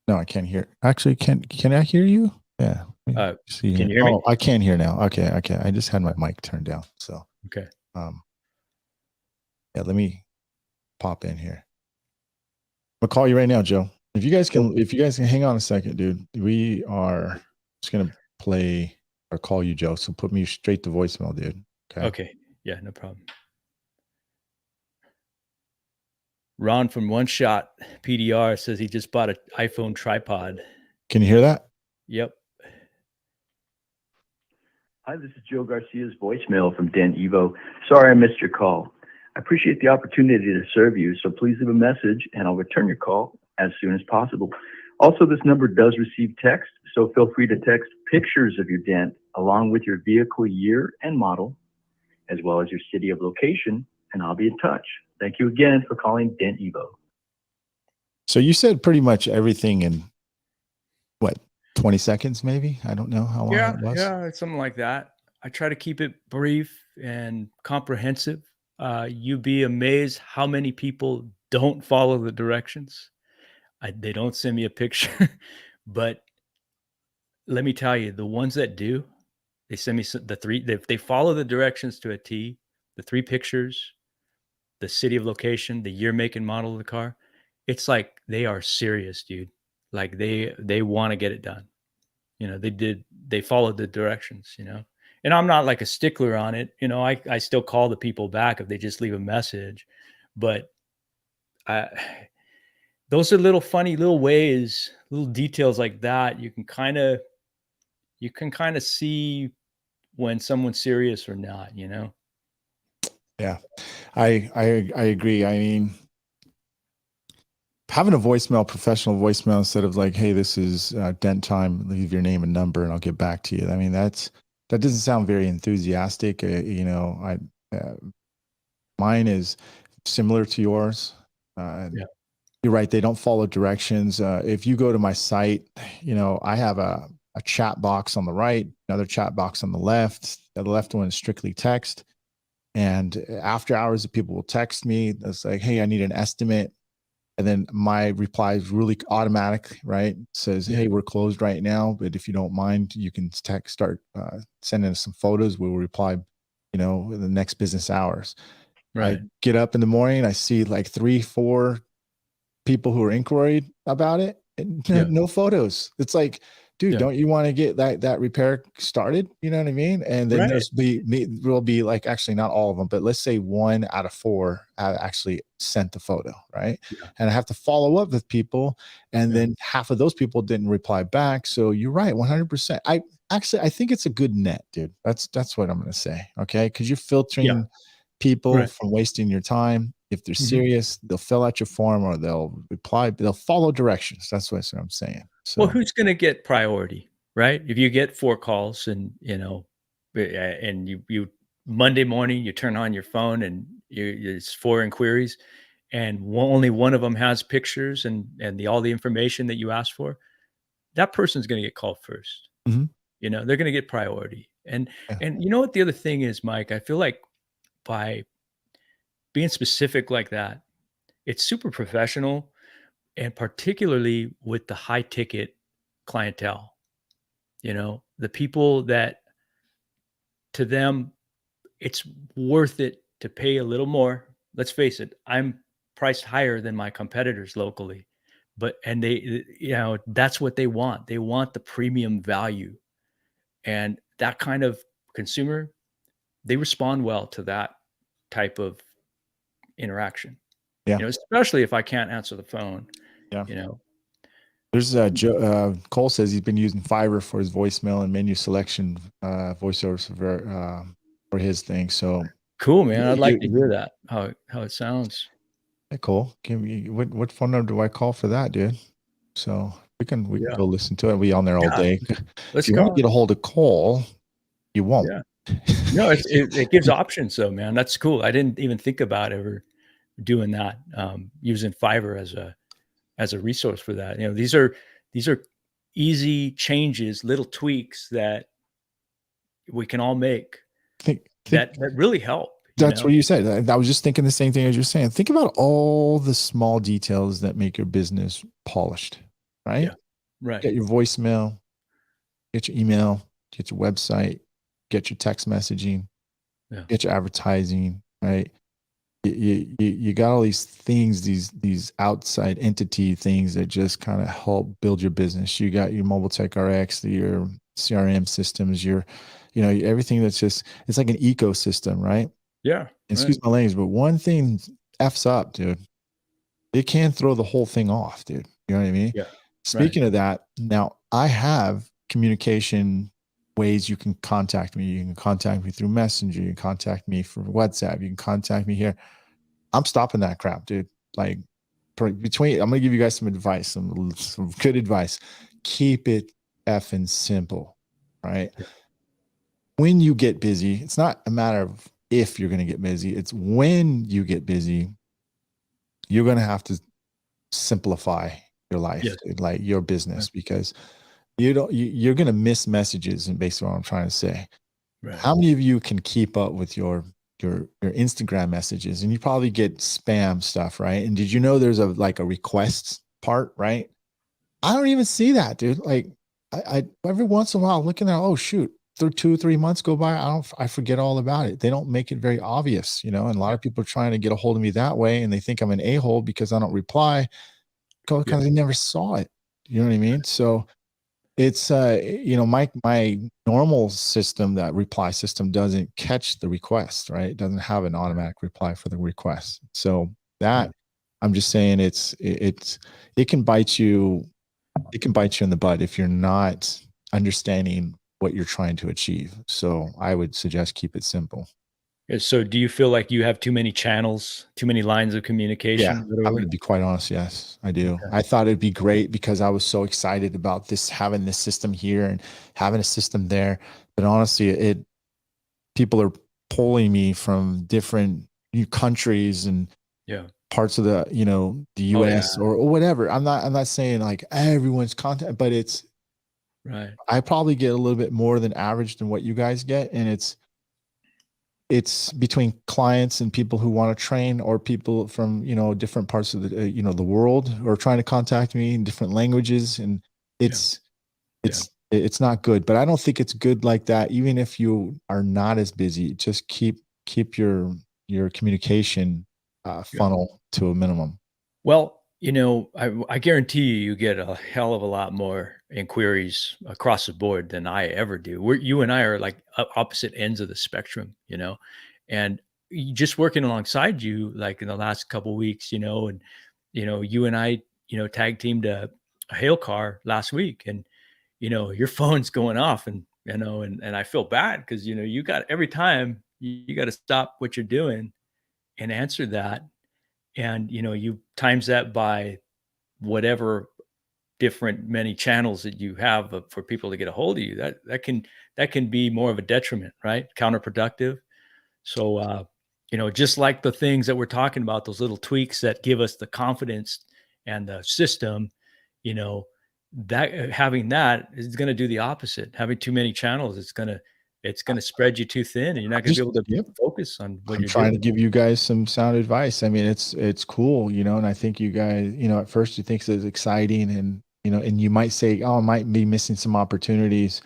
[SPEAKER 1] no, I can't hear. Actually, can I hear you? Yeah. Let me see
[SPEAKER 2] Can
[SPEAKER 1] here.
[SPEAKER 2] you hear me?
[SPEAKER 1] Oh, I can hear now. Okay, okay. I just had my mic turned down. So,
[SPEAKER 2] Okay.
[SPEAKER 1] yeah, let me pop in here. I'll call you right now, Joe. If you guys can hang on a second, dude. We are just gonna play or call you, Joe. So put me straight to voicemail, dude. Okay.
[SPEAKER 2] Okay. Yeah, no problem. Ron from One Shot PDR says he just bought an iPhone tripod.
[SPEAKER 1] Can you hear that?
[SPEAKER 2] Yep.
[SPEAKER 3] Hi, this is Joe Garcia's voicemail from Den Evo. Sorry I missed your call. I appreciate the opportunity to serve you, so please leave a message and I'll return your call as soon as possible. Also, this number does receive text, so feel free to text pictures of your dent along with your vehicle year and model, as well as your city of location, and I'll be in touch. Thank you again for calling Den Evo.
[SPEAKER 1] So you said pretty much everything in what, 20 seconds, maybe? I don't know how long
[SPEAKER 2] Yeah,
[SPEAKER 1] it was.
[SPEAKER 2] yeah, it's something like that. I try to keep it brief and comprehensive. You'd be amazed how many people don't follow the directions. They don't send me a picture, but let me tell you, the ones that do, they send me the three. They follow the directions to a T. The three pictures, the city of location, the year, make, and model of the car. It's like they are serious, dude. Like they want to get it done. They followed the directions. and I'm not like a stickler on it. You know, I still call the people back if they just leave a message, but I, those are little funny little ways, little details like that. You can kind of see when someone's serious or not, you know?
[SPEAKER 1] Yeah, I agree. I mean, having a voicemail, professional voicemail, instead of like, hey, this is dent time, leave your name and number and I'll get back to you. I mean, that doesn't sound very enthusiastic. You know, mine is similar to yours.
[SPEAKER 2] Yeah.
[SPEAKER 1] You're right. They don't follow directions. If you go to my site, you know, I have a chat box on the right, another chat box on the left. The left one is strictly text. And after hours, people will text me. It's like, hey, I need an estimate. And then my reply is really automatic, right? It says,
[SPEAKER 2] Yeah.
[SPEAKER 1] hey, we're closed right now, but if you don't mind, you can start sending us some photos. We'll reply, you know, in the next business hours.
[SPEAKER 2] Right.
[SPEAKER 1] I get up in the morning, I see like 3-4 people who are inquired about it and
[SPEAKER 2] Yeah.
[SPEAKER 1] no photos. It's like, dude,
[SPEAKER 2] Yeah.
[SPEAKER 1] don't you want to get that repair started? You know what I mean? And then
[SPEAKER 2] Right.
[SPEAKER 1] will be like, actually not all of them, but let's say 1 out of 4 actually sent the photo, right?
[SPEAKER 2] Yeah.
[SPEAKER 1] And I have to follow up with people, and
[SPEAKER 2] Yeah.
[SPEAKER 1] then half of those people didn't reply back. So you're right, 100%. I think it's a good net, dude. That's what I'm gonna say. Okay, because you're filtering people
[SPEAKER 2] Right.
[SPEAKER 1] from wasting your time. If they're
[SPEAKER 2] Mhm.
[SPEAKER 1] serious, they'll fill out your form or they'll reply, they'll follow directions. That's what I'm saying.
[SPEAKER 2] Well,
[SPEAKER 1] So
[SPEAKER 2] who's gonna get priority, right? If you get 4 calls and, you know, and you Monday morning, you turn on your phone and it's 4 inquiries, and only one of them has pictures and all the information that you asked for, that person's gonna get called first.
[SPEAKER 1] mhm,
[SPEAKER 2] You know, they're gonna get priority.
[SPEAKER 1] yeah,
[SPEAKER 2] And you know what the other thing is, Myke? I feel like by being specific like that, it's super professional, and particularly with the high ticket clientele. You know, the people that to them it's worth it to pay a little more. Let's face it, I'm priced higher than my competitors locally, but and they, you know, that's what they want. They want the premium value, and that kind of consumer, they respond well to that type of interaction.
[SPEAKER 1] yeah,
[SPEAKER 2] You know, especially if I can't answer the phone.
[SPEAKER 1] yeah.
[SPEAKER 2] You know,
[SPEAKER 1] There's Cole says he's been using Fiverr for his voicemail and menu selection voiceovers for his thing. So
[SPEAKER 2] cool, man. I'd like to
[SPEAKER 1] you
[SPEAKER 2] hear that how it sounds.
[SPEAKER 1] hey, Cole, give me what phone number do I call for that, dude? So we can
[SPEAKER 2] Yeah,
[SPEAKER 1] go listen to it. We on there all
[SPEAKER 2] yeah.
[SPEAKER 1] day. If
[SPEAKER 2] Let's
[SPEAKER 1] you want to
[SPEAKER 2] go.
[SPEAKER 1] get a hold of Cole, you won't.
[SPEAKER 2] Yeah. No, it gives options though, man. That's cool. I didn't even think about ever doing that, using Fiverr as a resource for that. You know, these are easy changes, little tweaks that we can all make
[SPEAKER 1] Think
[SPEAKER 2] that really help, you
[SPEAKER 1] that's
[SPEAKER 2] know?
[SPEAKER 1] what you said. I was just thinking the same thing as you're saying. Think about all the small details that make your business polished, right?
[SPEAKER 2] Yeah. Right.
[SPEAKER 1] Get your voicemail, get your email, get your website, get your text messaging,
[SPEAKER 2] Yeah.
[SPEAKER 1] get your advertising, right? You got all these things, these outside entity things that just kind of help build your business. You got your mobile tech RX, your CRM systems, everything that's just, it's like an ecosystem, right?
[SPEAKER 2] Yeah. Right.
[SPEAKER 1] Excuse my language, but one thing F's up, dude. It can throw the whole thing off, dude. You know what I mean?
[SPEAKER 2] Yeah. Right.
[SPEAKER 1] Speaking of that, now I have communication ways you can contact me. You can contact me through Messenger. You can contact me through WhatsApp. You can contact me here. I'm stopping that crap, dude. Like I'm gonna give you guys some advice, some good advice. Keep it effing simple, right?
[SPEAKER 2] Yeah.
[SPEAKER 1] When you get busy, it's not a matter of if you're gonna get busy. It's when you get busy, you're gonna have to simplify your life,
[SPEAKER 2] Yes.
[SPEAKER 1] like your business, because you're gonna miss messages, and based on what I'm trying to say.
[SPEAKER 2] Right.
[SPEAKER 1] How many of you can keep up with your Instagram messages, and you probably get spam stuff, right? And did you know there's a requests part, right? I don't even see that, dude. Like I every once in a while looking at, oh shoot, through 2 or 3 months go by, I forget all about it. They don't make it very obvious, and a lot
[SPEAKER 2] Yeah.
[SPEAKER 1] of people are trying to get a hold of me that way, and they think I'm an a-hole because I don't reply because
[SPEAKER 2] Yeah.
[SPEAKER 1] they never saw it. You know what I mean? So It's my normal system, that reply system, doesn't catch the request, right? It doesn't have an automatic reply for the request. So that, I'm just saying, it can bite you. It can bite you in the butt if you're not understanding what you're trying to achieve. So I would suggest keep it simple.
[SPEAKER 2] So do you feel like you have too many channels, too many lines of
[SPEAKER 1] Yeah,
[SPEAKER 2] communication,
[SPEAKER 1] I'm
[SPEAKER 2] literally?
[SPEAKER 1] going to be quite honest. Yes, I do.
[SPEAKER 2] Okay.
[SPEAKER 1] I thought it'd be great because I was so excited about this, having this system here and having a system there. But honestly, people are pulling me from different countries and
[SPEAKER 2] Yeah.
[SPEAKER 1] parts of the the
[SPEAKER 2] Oh yeah.
[SPEAKER 1] US or whatever. I'm not saying like everyone's content, but
[SPEAKER 2] Right.
[SPEAKER 1] I probably get a little bit more than average than what you guys get, and it's between clients and people who want to train, or people from different parts of the the world who are trying to contact me in different languages, and
[SPEAKER 2] Yeah. Yeah.
[SPEAKER 1] it's not good. But I don't think it's good like that. Even if you are not as busy, just keep your communication
[SPEAKER 2] Yeah.
[SPEAKER 1] funnel to a minimum.
[SPEAKER 2] Well, I guarantee you get a hell of a lot more inquiries across the board than I ever do. You and I are like opposite ends of the spectrum, and just working alongside you, like in the last couple weeks, and you and I, tag teamed a hail car last week, and your phone's going off, and and I feel bad because you got every time you got to stop what you're doing and answer that, and you times that by whatever different many channels that you have for people to get a hold of you, that can be more of a detriment, right? Counterproductive. So just like the things that we're talking about, those little tweaks that give us the confidence and the system, you know that having that is going to do the opposite. Having too many channels, it's going to spread you too thin, and you're not going to be able to
[SPEAKER 1] Yep.
[SPEAKER 2] focus on what
[SPEAKER 1] I'm
[SPEAKER 2] you're
[SPEAKER 1] trying to
[SPEAKER 2] doing.
[SPEAKER 1] give you guys some sound advice. I mean, it's cool, and I think you guys, at first you think it's exciting, and and you might say, "Oh, I might be missing some opportunities."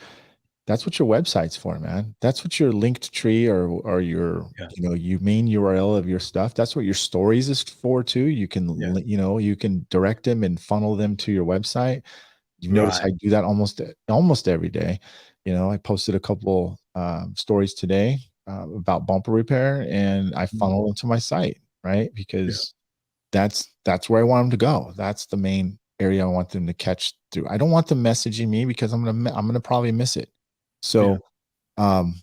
[SPEAKER 1] That's what your website's for, man. That's what your linked tree, or your,
[SPEAKER 2] Yeah.
[SPEAKER 1] you main URL of your stuff. That's what your stories is for too. You can,
[SPEAKER 2] Yeah.
[SPEAKER 1] you can direct them and funnel them to your website. You notice
[SPEAKER 2] Right.
[SPEAKER 1] I do that almost every day. I posted a couple stories today about bumper repair, and I
[SPEAKER 2] Mhm.
[SPEAKER 1] funnel them to my site, right?
[SPEAKER 2] Yeah.
[SPEAKER 1] Because that's where I want them to go. That's the main area I want them to catch through. I don't want them messaging me because I'm gonna probably miss it.
[SPEAKER 2] Yeah.
[SPEAKER 1] So, um,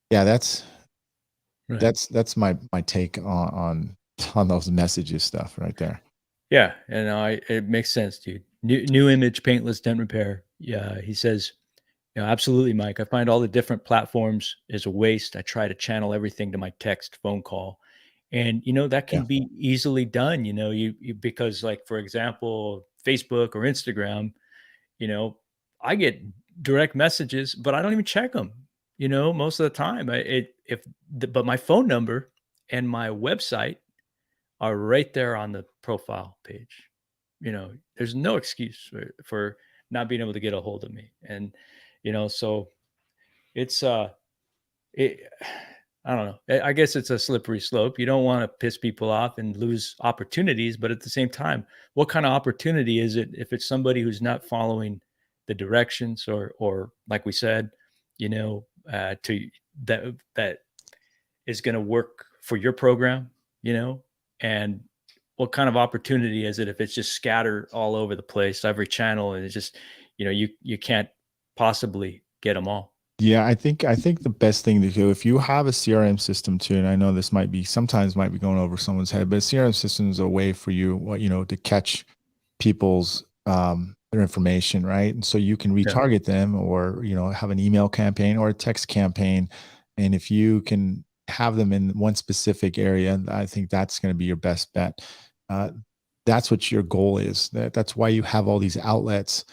[SPEAKER 1] yeah, that's
[SPEAKER 2] Right.
[SPEAKER 1] that's my take on those messages stuff right there.
[SPEAKER 2] Yeah, and it makes sense, dude. New image, paintless dent repair. Yeah, he says, absolutely, Mike. I find all the different platforms is a waste. I try to channel everything to my text, phone call, and that
[SPEAKER 1] Yeah.
[SPEAKER 2] can be easily done. You because, like, for example, Facebook or Instagram. You know, I get direct messages, but I don't even check them. Most of the time, but my phone number and my website are right there on the profile page. There's no excuse for not being able to get a hold of me. And, so it's, it, I don't know. I guess it's a slippery slope. You don't want to piss people off and lose opportunities, but at the same time, what kind of opportunity is it if it's somebody who's not following the directions, or like we said, to that is going to work for your program, and what kind of opportunity is it if it's just scattered all over the place, every channel, and it's just, you can't possibly get them all.
[SPEAKER 1] Yeah, I think the best thing to do, if you have a CRM system too, and I know this might be going over someone's head, but a CRM system is a way for you, to catch people's their information, right? And so you can
[SPEAKER 2] Yeah.
[SPEAKER 1] retarget them, or have an email campaign or a text campaign, and if you can have them in one specific area, I think that's going to be your best bet. Uh, that's what your goal is. That's why you have all these outlets.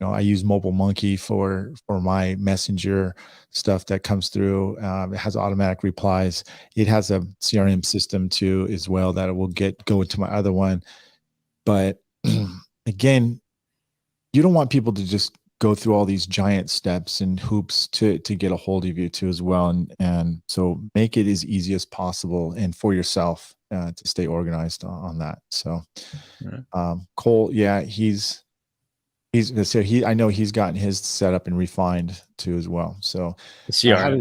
[SPEAKER 1] I use Mobile Monkey for my messenger stuff that comes through. It has automatic replies. It has a CRM system too as well that it will go into my other one. But again, you don't want people to just go through all these giant steps and hoops to get a hold of you too as well. And so make it as easy as possible, and for yourself to stay organized on that. So
[SPEAKER 2] Right.
[SPEAKER 1] Cole, yeah, he's I know he's gotten his set up and refined too as well. So
[SPEAKER 2] The
[SPEAKER 1] I had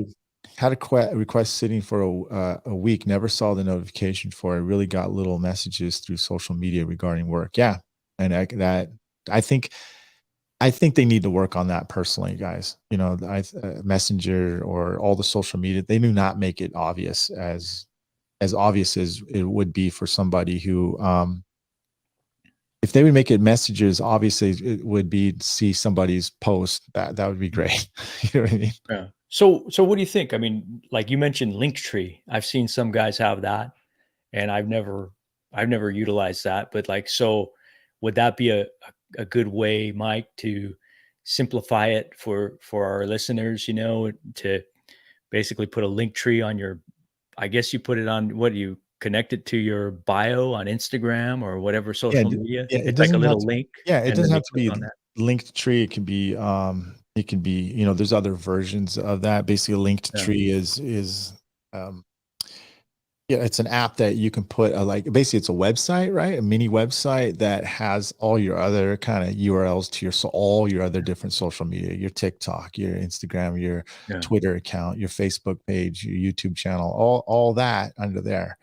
[SPEAKER 2] CRM.
[SPEAKER 1] a request sitting for a week, never saw the notification for it. Really got little messages through social media regarding work. Yeah. And I think they need to work on that personally, guys. You know, Messenger or all the social media, they do not make it obvious as obvious as it would be for somebody who, if they would make it messages, obviously it would be to see somebody's post. That would be great. You know what I mean?
[SPEAKER 2] Yeah. So what do you think? I mean, like you mentioned Linktree. I've seen some guys have that, and I've never utilized that. But like, so would that be a good way, Myke, to simplify it for our listeners? You know, to basically put a link tree on your, I guess you put it on, what do you connect it to your bio on Instagram or whatever
[SPEAKER 1] Yeah,
[SPEAKER 2] social media?
[SPEAKER 1] yeah. It
[SPEAKER 2] It's like a
[SPEAKER 1] doesn't have
[SPEAKER 2] little
[SPEAKER 1] to.
[SPEAKER 2] link,
[SPEAKER 1] Yeah, it
[SPEAKER 2] and then
[SPEAKER 1] doesn't
[SPEAKER 2] they
[SPEAKER 1] have to
[SPEAKER 2] click
[SPEAKER 1] be
[SPEAKER 2] on that.
[SPEAKER 1] linked tree. It can be. It can be. You know, there's other versions of that. Basically, a linked
[SPEAKER 2] Yeah.
[SPEAKER 1] tree is. Um, yeah, it's an app that you can put basically it's a website, right? A mini website that has all your other kind of URLs to all your other different social media, your TikTok, your Instagram, your
[SPEAKER 2] Yeah.
[SPEAKER 1] Twitter account, your Facebook page, your YouTube channel, all that under there.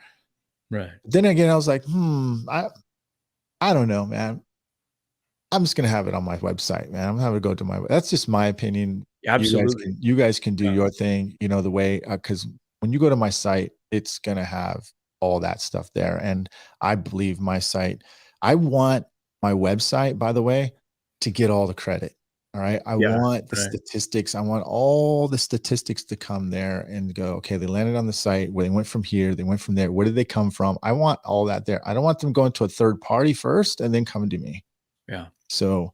[SPEAKER 2] Right.
[SPEAKER 1] Then again, I was like, I don't know, man. I'm just gonna have it on my website, man. I'm gonna have it go to my. That's just my opinion.
[SPEAKER 2] Absolutely.
[SPEAKER 1] You guys can do
[SPEAKER 2] Yeah.
[SPEAKER 1] your thing. You know the way, because when you go to my site, it's gonna have all that stuff there. And I believe my site. I want my website, by the way, to get all the credit. All right. I
[SPEAKER 2] Yeah.
[SPEAKER 1] want the
[SPEAKER 2] Right.
[SPEAKER 1] statistics. I want all the statistics to come there and go, okay, they landed on the site where they went from here, they went from there. Where did they come from? I want all that there. I don't want them going to a third party first and then coming to me.
[SPEAKER 2] Yeah.
[SPEAKER 1] So,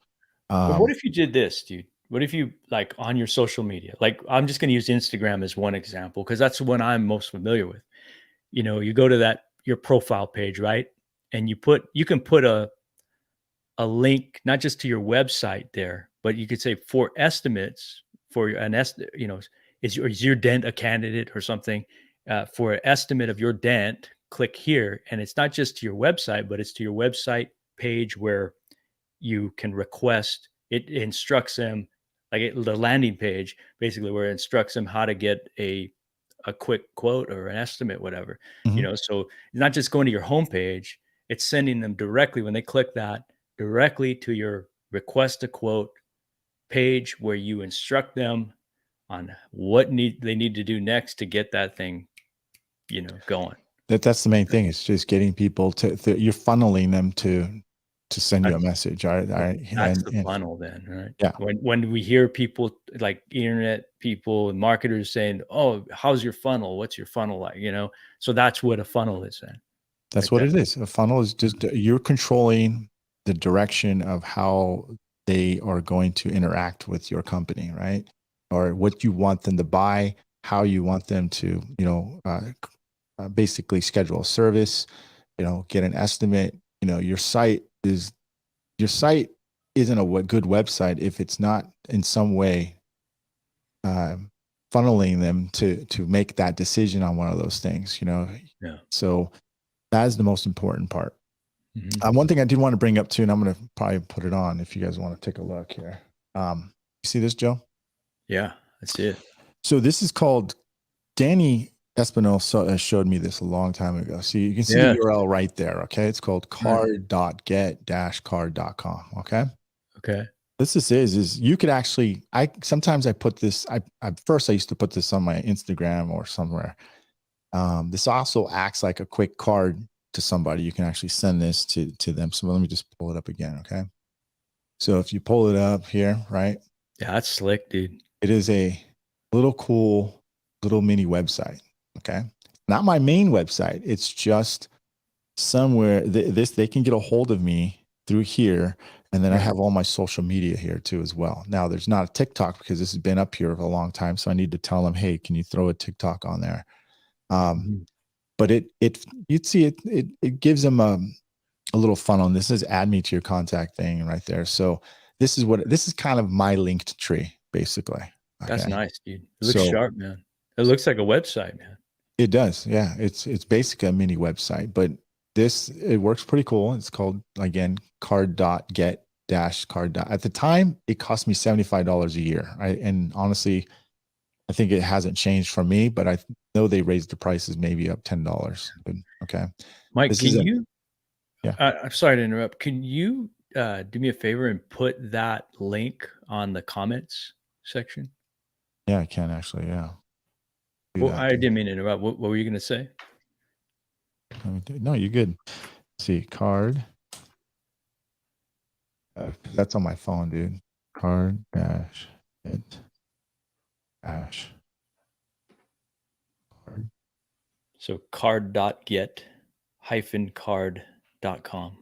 [SPEAKER 2] But what if you did this, dude? What if you, like, on your social media, like, I'm just going to use Instagram as one example because that's the one I'm most familiar with. You know, you go to your profile page, right? And you can put a link, not just to your website there, but you could say for estimates for you know, is your dent a candidate or something? For an estimate of your dent, click here. And it's not just to your website, but it's to your website page where you can request. It instructs them, the landing page, basically, where it instructs them how to get a quick quote or an estimate, whatever. You
[SPEAKER 1] mhm.
[SPEAKER 2] know, so it's not just going to your homepage, it's sending them directly, when they click that, directly to your request a quote page, where you instruct them on what they need to do next to get that thing, you know, going.
[SPEAKER 1] That's the main thing. It's just getting people you're funneling them to send you a
[SPEAKER 2] That's
[SPEAKER 1] message. All right.
[SPEAKER 2] That's the
[SPEAKER 1] And
[SPEAKER 2] funnel then, right?
[SPEAKER 1] yeah,
[SPEAKER 2] When we hear people, like internet people and marketers, saying, "Oh, how's your funnel? What's your funnel like?" You know, so that's what a funnel is then,
[SPEAKER 1] that's
[SPEAKER 2] right
[SPEAKER 1] what
[SPEAKER 2] there.
[SPEAKER 1] it is. A funnel is just you're controlling the direction of how they are going to interact with your company, right? Or what you want them to buy, how you want them to, basically schedule a service, get an estimate. Your site isn't a good website if it's not in some way um, funneling them to make that decision on one of those things.
[SPEAKER 2] Yeah.
[SPEAKER 1] So that is the most important part.
[SPEAKER 2] Mhm.
[SPEAKER 1] One thing I did want to bring up too, and I'm going to probably put it on if you guys want to take a look here. You see this, Joe?
[SPEAKER 2] Yeah, that's it.
[SPEAKER 1] So this is called Danny Espinosa showed me this a long time ago. So you can see
[SPEAKER 2] Yeah.
[SPEAKER 1] the URL right there. Okay. It's called
[SPEAKER 2] Right.
[SPEAKER 1] card.get-card.com. Okay.
[SPEAKER 2] Okay.
[SPEAKER 1] This is you could actually, sometimes I put this, first I used to put this on my Instagram or somewhere. This also acts like a quick card to somebody. You can actually send this to them. So let me just pull it up again. Okay. So if you pull it up here, right?
[SPEAKER 2] Yeah, that's slick, dude.
[SPEAKER 1] It is a little cool little mini website. Okay. Not my main website. It's just somewhere they can get a hold of me through here. And then I
[SPEAKER 2] Right.
[SPEAKER 1] have all my social media here too as well. Now there's not a TikTok because this has been up here for a long time. So I need to tell them, hey, can you throw a TikTok on there?
[SPEAKER 2] Mhm.
[SPEAKER 1] But you'd see it gives them a little funnel. And this is add me to your contact thing right there. So this is kind of my linked tree, basically.
[SPEAKER 2] That's
[SPEAKER 1] Okay.
[SPEAKER 2] nice, dude. It looks
[SPEAKER 1] So
[SPEAKER 2] sharp, man. It looks like a website, man.
[SPEAKER 1] it does. Yeah. It's basically a mini website, but it works pretty cool. It's called, again, card.get dash card. At the time, it cost me $75 a year. And honestly, I think it hasn't changed for me, but I know they raised the prices maybe up $10. Okay.
[SPEAKER 2] Myke,
[SPEAKER 1] This
[SPEAKER 2] can
[SPEAKER 1] is
[SPEAKER 2] you?
[SPEAKER 1] Yeah.
[SPEAKER 2] I'm sorry to interrupt. Can you do me a favor and put that link on the comments section?
[SPEAKER 1] Yeah, I can actually. Yeah. Do
[SPEAKER 2] Well,
[SPEAKER 1] that.
[SPEAKER 2] I didn't mean to interrupt. What were you going to say?
[SPEAKER 1] No, you're good. Let's see, card. That's on my phone, dude. Card dash it dash card.
[SPEAKER 2] So card.get-card.com.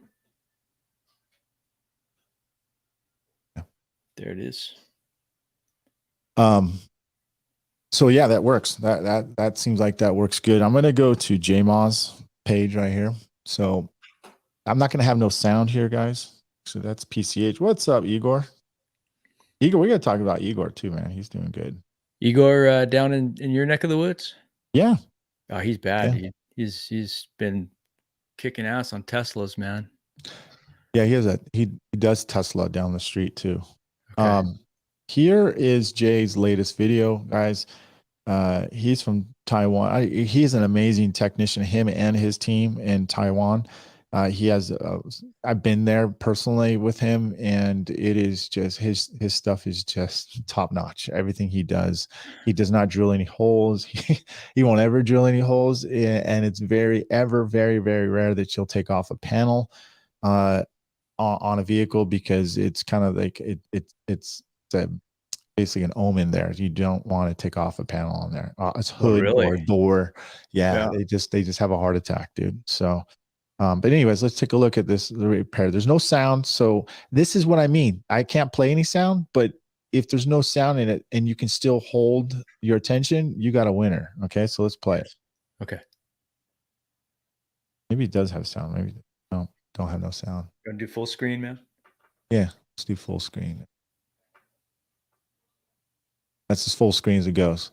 [SPEAKER 1] Yeah.
[SPEAKER 2] There it is.
[SPEAKER 1] So yeah, that works. That seems like that works good. I'm gonna go to JMaw's page right here. So I'm not gonna have no sound here, guys. So that's PCH. What's up, Igor? Igor, we gotta talk about Igor too, man. He's doing good.
[SPEAKER 2] Igor down in your neck of the woods?
[SPEAKER 1] Yeah.
[SPEAKER 2] Oh, he's bad.
[SPEAKER 1] Yeah.
[SPEAKER 2] He's been kicking ass on Teslas, man.
[SPEAKER 1] Yeah, he does Tesla down the street too.
[SPEAKER 2] Okay.
[SPEAKER 1] Here is Jay's latest video, guys. He's from Taiwan. He's an amazing technician, him and his team in Taiwan. He has I've been there personally with him, and it is just his stuff is just top notch. Everything he does not drill any holes. He won't ever drill any holes, and it's very very rare that you'll take off a panel on a vehicle, because it's kind of like it's a basically an omen there. You don't want to take off a panel on there. It's hood or door. Yeah, they just have a heart attack, dude. So but anyways, let's take a look at this repair. There's no sound, so this is what I mean. I can't play any sound, but if there's no sound in it and you can still hold your attention, you got a winner. Okay, so let's play it.
[SPEAKER 2] Okay.
[SPEAKER 1] Maybe it does have sound. Maybe no, don't have no sound.
[SPEAKER 2] Gonna do full screen, man?
[SPEAKER 1] Yeah, let's do full screen. That's as full screen as it goes.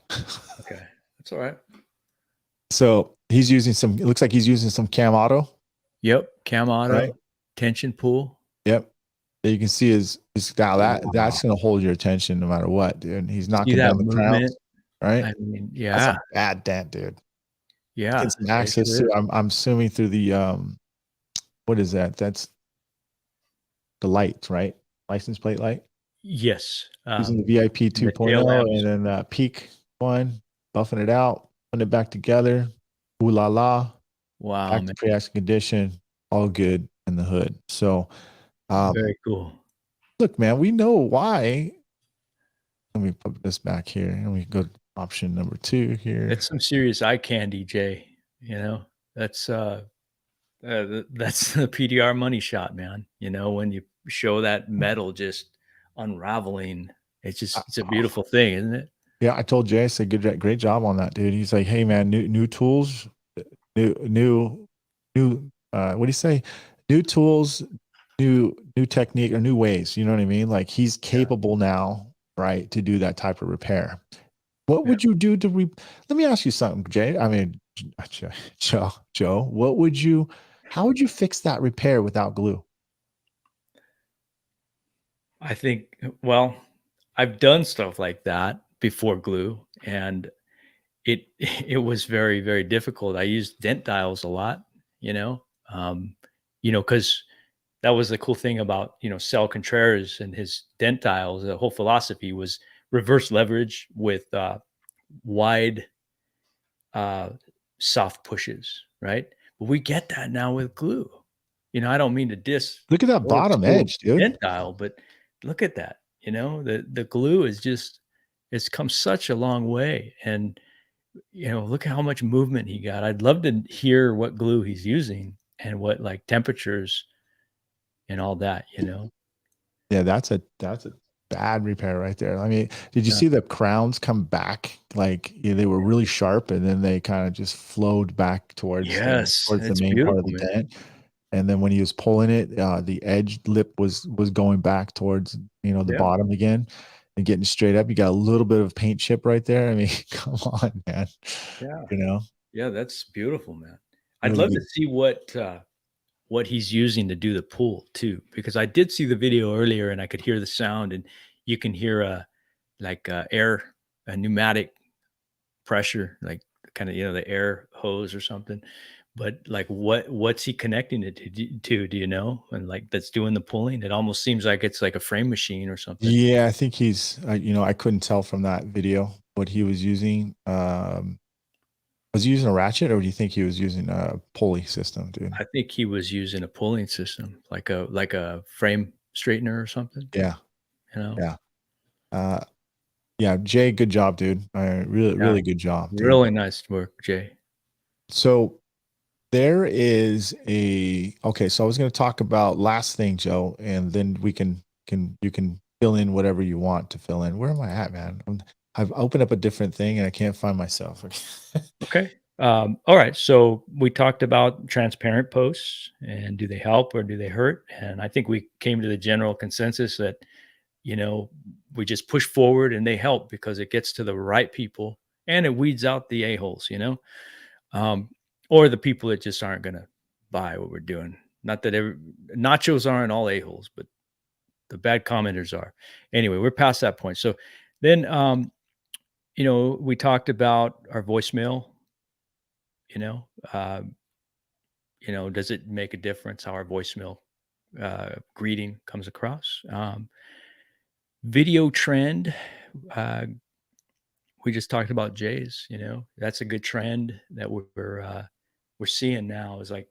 [SPEAKER 2] Okay, that's all right.
[SPEAKER 1] So he's using some. It looks like he's using some Cam Auto.
[SPEAKER 2] Yep, Cam Auto,
[SPEAKER 1] right?
[SPEAKER 2] Tension pull.
[SPEAKER 1] Yep. You can see his now that's going to hold your attention no matter what, dude. He's knocking down the crowns, right?
[SPEAKER 2] I mean, yeah,
[SPEAKER 1] that's a bad dent, dude.
[SPEAKER 2] Yeah,
[SPEAKER 1] Get some access to. I'm assuming through the what is that? That's the light, right? License plate light.
[SPEAKER 2] Yes.
[SPEAKER 1] Using the VIP 2.0 and then peak one, buffing it out, putting it back together. Ooh la la.
[SPEAKER 2] Wow.
[SPEAKER 1] Back to pre-accident condition, all good in the hood. So
[SPEAKER 2] very cool.
[SPEAKER 1] Look, man, we know why. Let me put this back here and we go to option number 2 here.
[SPEAKER 2] It's some serious eye candy, Jay. You know, that's the PDR money shot, man. You know, when you show that metal just unraveling, it's a beautiful thing, isn't it?
[SPEAKER 1] Yeah, I told Jay, I said, great job on that, dude. He's like, hey man, new tools, new what do you say? New tools, new technique, or new ways. You know what I mean? Like he's capable now, right, to do that type of repair. What would you do to let me ask you something, Jay. I mean, Joe, how would you fix that repair without glue?
[SPEAKER 2] I think, well, I've done stuff like that before glue, and it was very, very difficult. I used dent dials a lot, because that was the cool thing about, Sal Contreras and his dent dials. The whole philosophy was reverse leverage with wide soft pushes, right? But we get that now with glue. I don't mean to diss.
[SPEAKER 1] Look at that bottom edge, dude.
[SPEAKER 2] Dent dial, but look at that. The glue is just, it's come such a long way. And, look at how much movement he got. I'd love to hear what glue he's using and what like temperatures and all that,
[SPEAKER 1] Yeah, that's a bad repair right there. I mean, did you see the crowns come back? Like they were really sharp, and then they kind of just flowed back towards the main part of the dent. And then when he was pulling it, the edge lip was going back towards the bottom again and getting straight up. You got a little bit of paint chip right there. I mean, come on, man.
[SPEAKER 2] Yeah, yeah, that's beautiful, man. I'd
[SPEAKER 1] Really
[SPEAKER 2] love to see what he's using to do the pull too, because I did see the video earlier and I could hear the sound, and you can hear a pneumatic pressure, like kind of, the air hose or something. But like, what's he connecting it to? Do you know? And like, that's doing the pulling. It almost seems like it's like a frame machine or something.
[SPEAKER 1] Yeah, I think he's, I couldn't tell from that video what he was using. Was he using a ratchet, or do you think he was using a pulley system, dude?
[SPEAKER 2] I think he was using a pulling system, like a frame straightener or something.
[SPEAKER 1] Yeah,
[SPEAKER 2] You know?
[SPEAKER 1] yeah. Yeah, Jay, good job, dude. Really,
[SPEAKER 2] Yeah.
[SPEAKER 1] really good job, dude.
[SPEAKER 2] Really nice work, Jay.
[SPEAKER 1] So there is okay, so I was going to talk about last thing, Joe, and then we you can fill in whatever you want to fill in. Where am I at, man? I've opened up a different thing and I can't find myself.
[SPEAKER 2] Okay. All right. So we talked about transparent posts, and do they help or do they hurt? And I think we came to the general consensus that, we just push forward and they help because it gets to the right people and it weeds out the a-holes, or the people that just aren't going to buy what we're doing. Not that nachos aren't all a-holes, but the bad commenters are. Anyway, we're past that point. So then, we talked about our voicemail. You know, um, does it make a difference how our voicemail greeting comes across? Video trend. Uh, we just talked about Jay's. That's a good trend that we're seeing now. Is like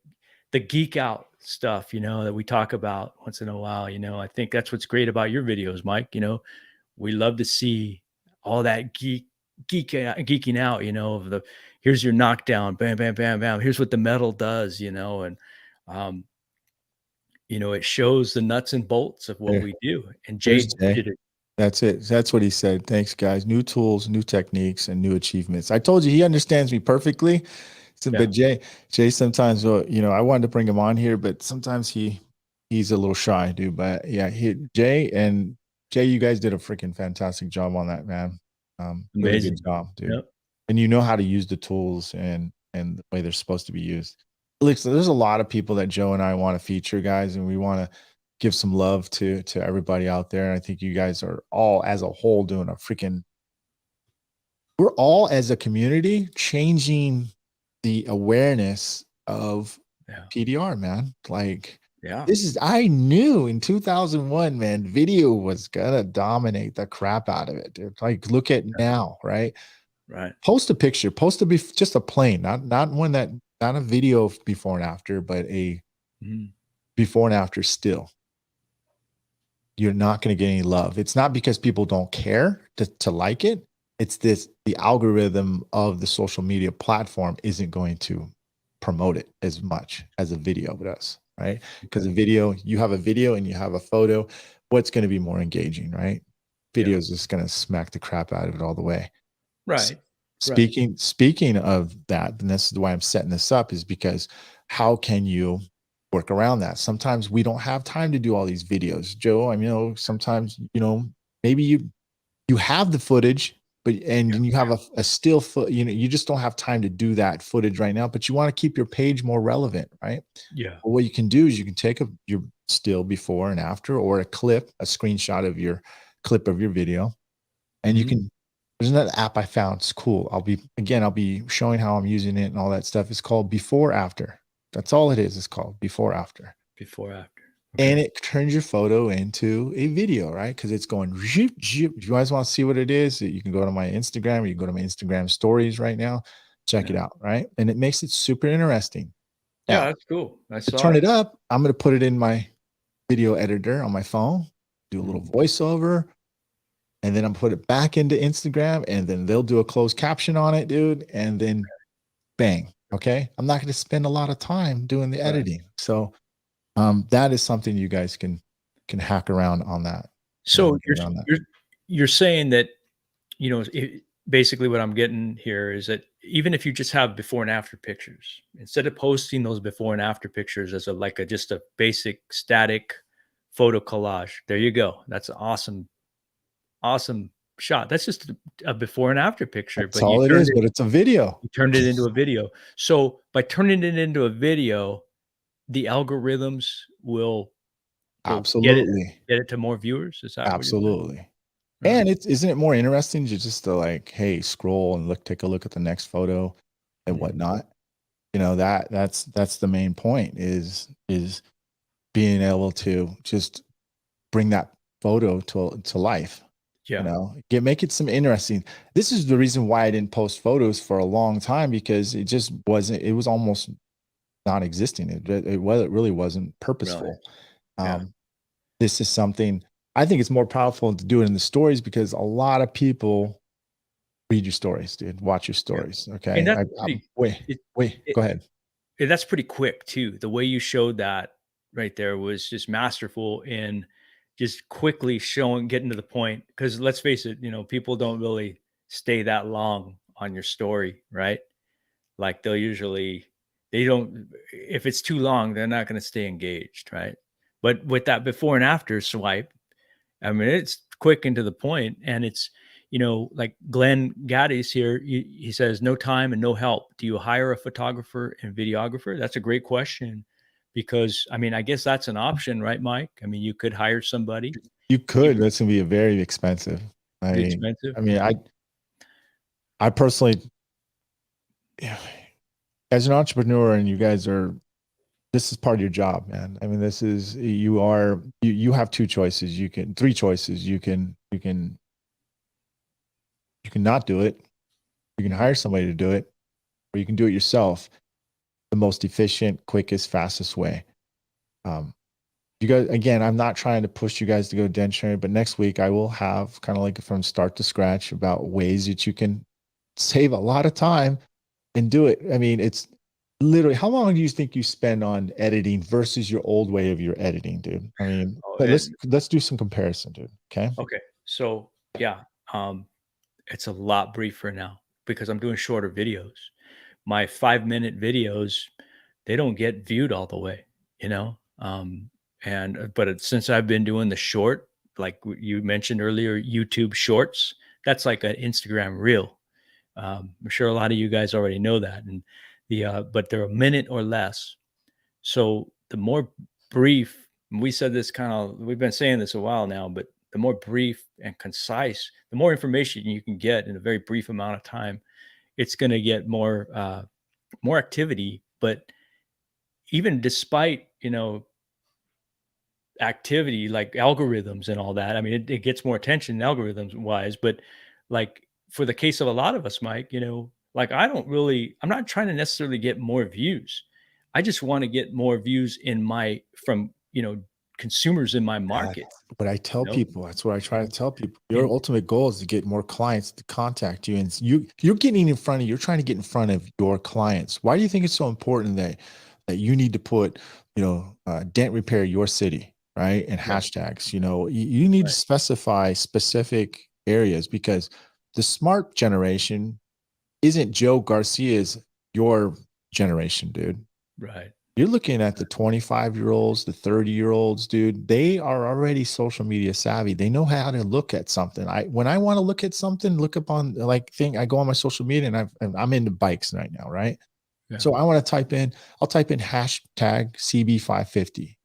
[SPEAKER 2] the geek out stuff. That we talk about once in a while. I think that's what's great about your videos, Myke. We love to see all that geeking out, of the, here's your knockdown, bam, bam, bam, bam. Here's what the metal does, and um, it shows the nuts and bolts of what
[SPEAKER 1] There.
[SPEAKER 2] we do. And
[SPEAKER 1] There's
[SPEAKER 2] Jay
[SPEAKER 1] Jay.
[SPEAKER 2] did it.
[SPEAKER 1] That's it. That's what he said. Thanks, guys. New tools, new techniques, and new achievements. I told you he understands me perfectly. So,
[SPEAKER 2] Yeah.
[SPEAKER 1] but Jay sometimes, I wanted to bring him on here, but sometimes he's a little shy, dude. But yeah, Jay, you guys did a freaking fantastic job on that, man. Really good
[SPEAKER 2] Amazing.
[SPEAKER 1] job, dude.
[SPEAKER 2] Yep.
[SPEAKER 1] And you know how to use the tools and the way they're supposed to be used. Look, so there's a lot of people that Joe and I want to feature, guys, and we want to give some love to everybody out there. And I think you guys are all as a whole doing we're all as a community changing the awareness of PDR, man. Like,
[SPEAKER 2] Yeah.
[SPEAKER 1] I knew in 2001, man, video was gonna dominate the crap out of it, dude. Like, look at now, right?
[SPEAKER 2] Right.
[SPEAKER 1] Post a picture, just a plain, not one that, not a video of before and after, but a before and after still. You're not going to get any love. It's not because people don't care to like it. It's the algorithm of the social media platform isn't going to promote it as much as a video does, right? Because a video, you have a video and you have a photo, what's going to be more engaging, right? Video is just going to smack the crap out of it all the way.
[SPEAKER 2] Right.
[SPEAKER 1] Speaking of that, and this is why I'm setting this up, is because how can you work around that? Sometimes we don't have time to do all these videos, Joe. I mean, sometimes, maybe you have the footage, but you have a still foot, you just don't have time to do that footage right now, but you want to keep your page more relevant, right?
[SPEAKER 2] Yeah.
[SPEAKER 1] Well, what you can do is you can take your still before and after, or a screenshot of your clip of your video, and you can. There's another app I found. It's cool. I'll be showing how I'm using it and all that stuff. It's called Before After. That's all it is. It's called Before After.
[SPEAKER 2] Before After. Okay.
[SPEAKER 1] And it turns your photo into a video, right? Because it's going, zip, zip. If you guys want to see what it is, you can go to my Instagram, or you can go to my Instagram stories right now. Check it out, right? And it makes it super interesting.
[SPEAKER 2] Yeah,
[SPEAKER 1] Now,
[SPEAKER 2] that's cool. I
[SPEAKER 1] to
[SPEAKER 2] saw
[SPEAKER 1] turn it up, I'm going to put it in my video editor on my phone, do a little voiceover, and then I'm put it back into Instagram, and then they'll do a closed caption on it, dude. And then bang. Okay. I'm not going to spend a lot of time doing the editing. So that is something you guys can hack around on that.
[SPEAKER 2] So you're saying that, basically what I'm getting here is that even if you just have before and after pictures, instead of posting those before and after pictures as just a basic static photo collage, there you go. That's an awesome shot. That's just a before and after picture.
[SPEAKER 1] That's all it is, but it's a video.
[SPEAKER 2] You turned it into a video. So by turning it into a video, the algorithms will
[SPEAKER 1] Absolutely.
[SPEAKER 2] get it to more viewers? Is that what you're saying?
[SPEAKER 1] Absolutely.
[SPEAKER 2] Right.
[SPEAKER 1] And isn't it more interesting to just to like, hey, scroll and take a look at the next photo and
[SPEAKER 2] Mhm.
[SPEAKER 1] whatnot? You know, that's the main point is being able to just bring that photo to life. You
[SPEAKER 2] Yeah.
[SPEAKER 1] know, make it some interesting. This is the reason why I didn't post photos for a long time, because it just wasn't. It was almost non-existing. It really wasn't
[SPEAKER 2] Really.
[SPEAKER 1] purposeful.
[SPEAKER 2] Yeah.
[SPEAKER 1] Um, this is something I think it's more powerful to do it in the stories, because a lot of people read your stories, dude. Watch your
[SPEAKER 2] Yeah.
[SPEAKER 1] stories.
[SPEAKER 2] And
[SPEAKER 1] Okay.
[SPEAKER 2] that's
[SPEAKER 1] I'm
[SPEAKER 2] pretty it
[SPEAKER 1] wait.
[SPEAKER 2] it
[SPEAKER 1] Go ahead.
[SPEAKER 2] that's pretty quick too. The way you showed that right there was just masterful in just quickly getting to the point. Because let's face it, people don't really stay that long on your story, right? Like they don't, if it's too long, they're not going to stay engaged, right? But with that before and after swipe, I mean, it's quick and to the point, and it's, like Glenn Gaddis here. He says, "No time and no help. Do you hire a photographer and videographer?" That's a great question, because I mean, I guess that's an option, right, Mike? I mean, you could hire somebody.
[SPEAKER 1] You could.
[SPEAKER 2] Even
[SPEAKER 1] That's gonna be a very expensive. I
[SPEAKER 2] be
[SPEAKER 1] mean,
[SPEAKER 2] expensive.
[SPEAKER 1] I mean, I personally, yeah, as an entrepreneur, and you guys are, this is part of your job, man. I mean, this is, you have two choices. Three choices. You can not do it. You can
[SPEAKER 2] Mhm.
[SPEAKER 1] hire somebody to do it, or you can do it yourself. The most efficient, quickest, fastest way. Um, you guys, again, I'm not trying to push you guys to go dentistry, but next week I will have kind of like from start to scratch about ways that you can save a lot of time and do it. I mean, it's literally, how long do you think you spend on editing versus your old way of your editing, dude? I mean,
[SPEAKER 2] Oh,
[SPEAKER 1] but
[SPEAKER 2] and
[SPEAKER 1] let's do some comparison, dude. Okay.
[SPEAKER 2] okay, so yeah, it's a lot briefer now because I'm doing shorter videos. My 5-minute videos, they don't get viewed all the way, you know? Since I've been doing the short, like you mentioned earlier, YouTube shorts, that's like an Instagram reel. I'm sure a lot of you guys already know that. But they're a minute or less. So the more brief, we said this we've been saying this a while now, but the more brief and concise, the more information you can get in a very brief amount of time, it's going to get more activity. But even despite, activity like algorithms and all that, I mean, it gets more attention algorithms wise, but like for the case of a lot of us, Mike, like I'm not trying to necessarily get more views. I just want to get more views from, consumers in my
[SPEAKER 1] That's
[SPEAKER 2] market,
[SPEAKER 1] what I tell
[SPEAKER 2] you know?
[SPEAKER 1] people. That's what I try to tell people. Your
[SPEAKER 2] And
[SPEAKER 1] ultimate goal is to get more clients to contact you, and you're trying to get in front of your clients. Why do you think it's so important that you need to put, dent repair your city, right? And
[SPEAKER 2] right,
[SPEAKER 1] hashtags. You need to
[SPEAKER 2] right,
[SPEAKER 1] specify specific areas, because the smart generation isn't Joe Garcia's your generation, dude.
[SPEAKER 2] right,
[SPEAKER 1] You're looking at the 25-year-olds, the 30-year-olds, dude. They are already social media savvy. They know how to look at something. When I want to look at something, look up on like thing, I go on my social media, and I'm into bikes right now, right?
[SPEAKER 2] yeah,
[SPEAKER 1] So I'll type in hashtag CB550.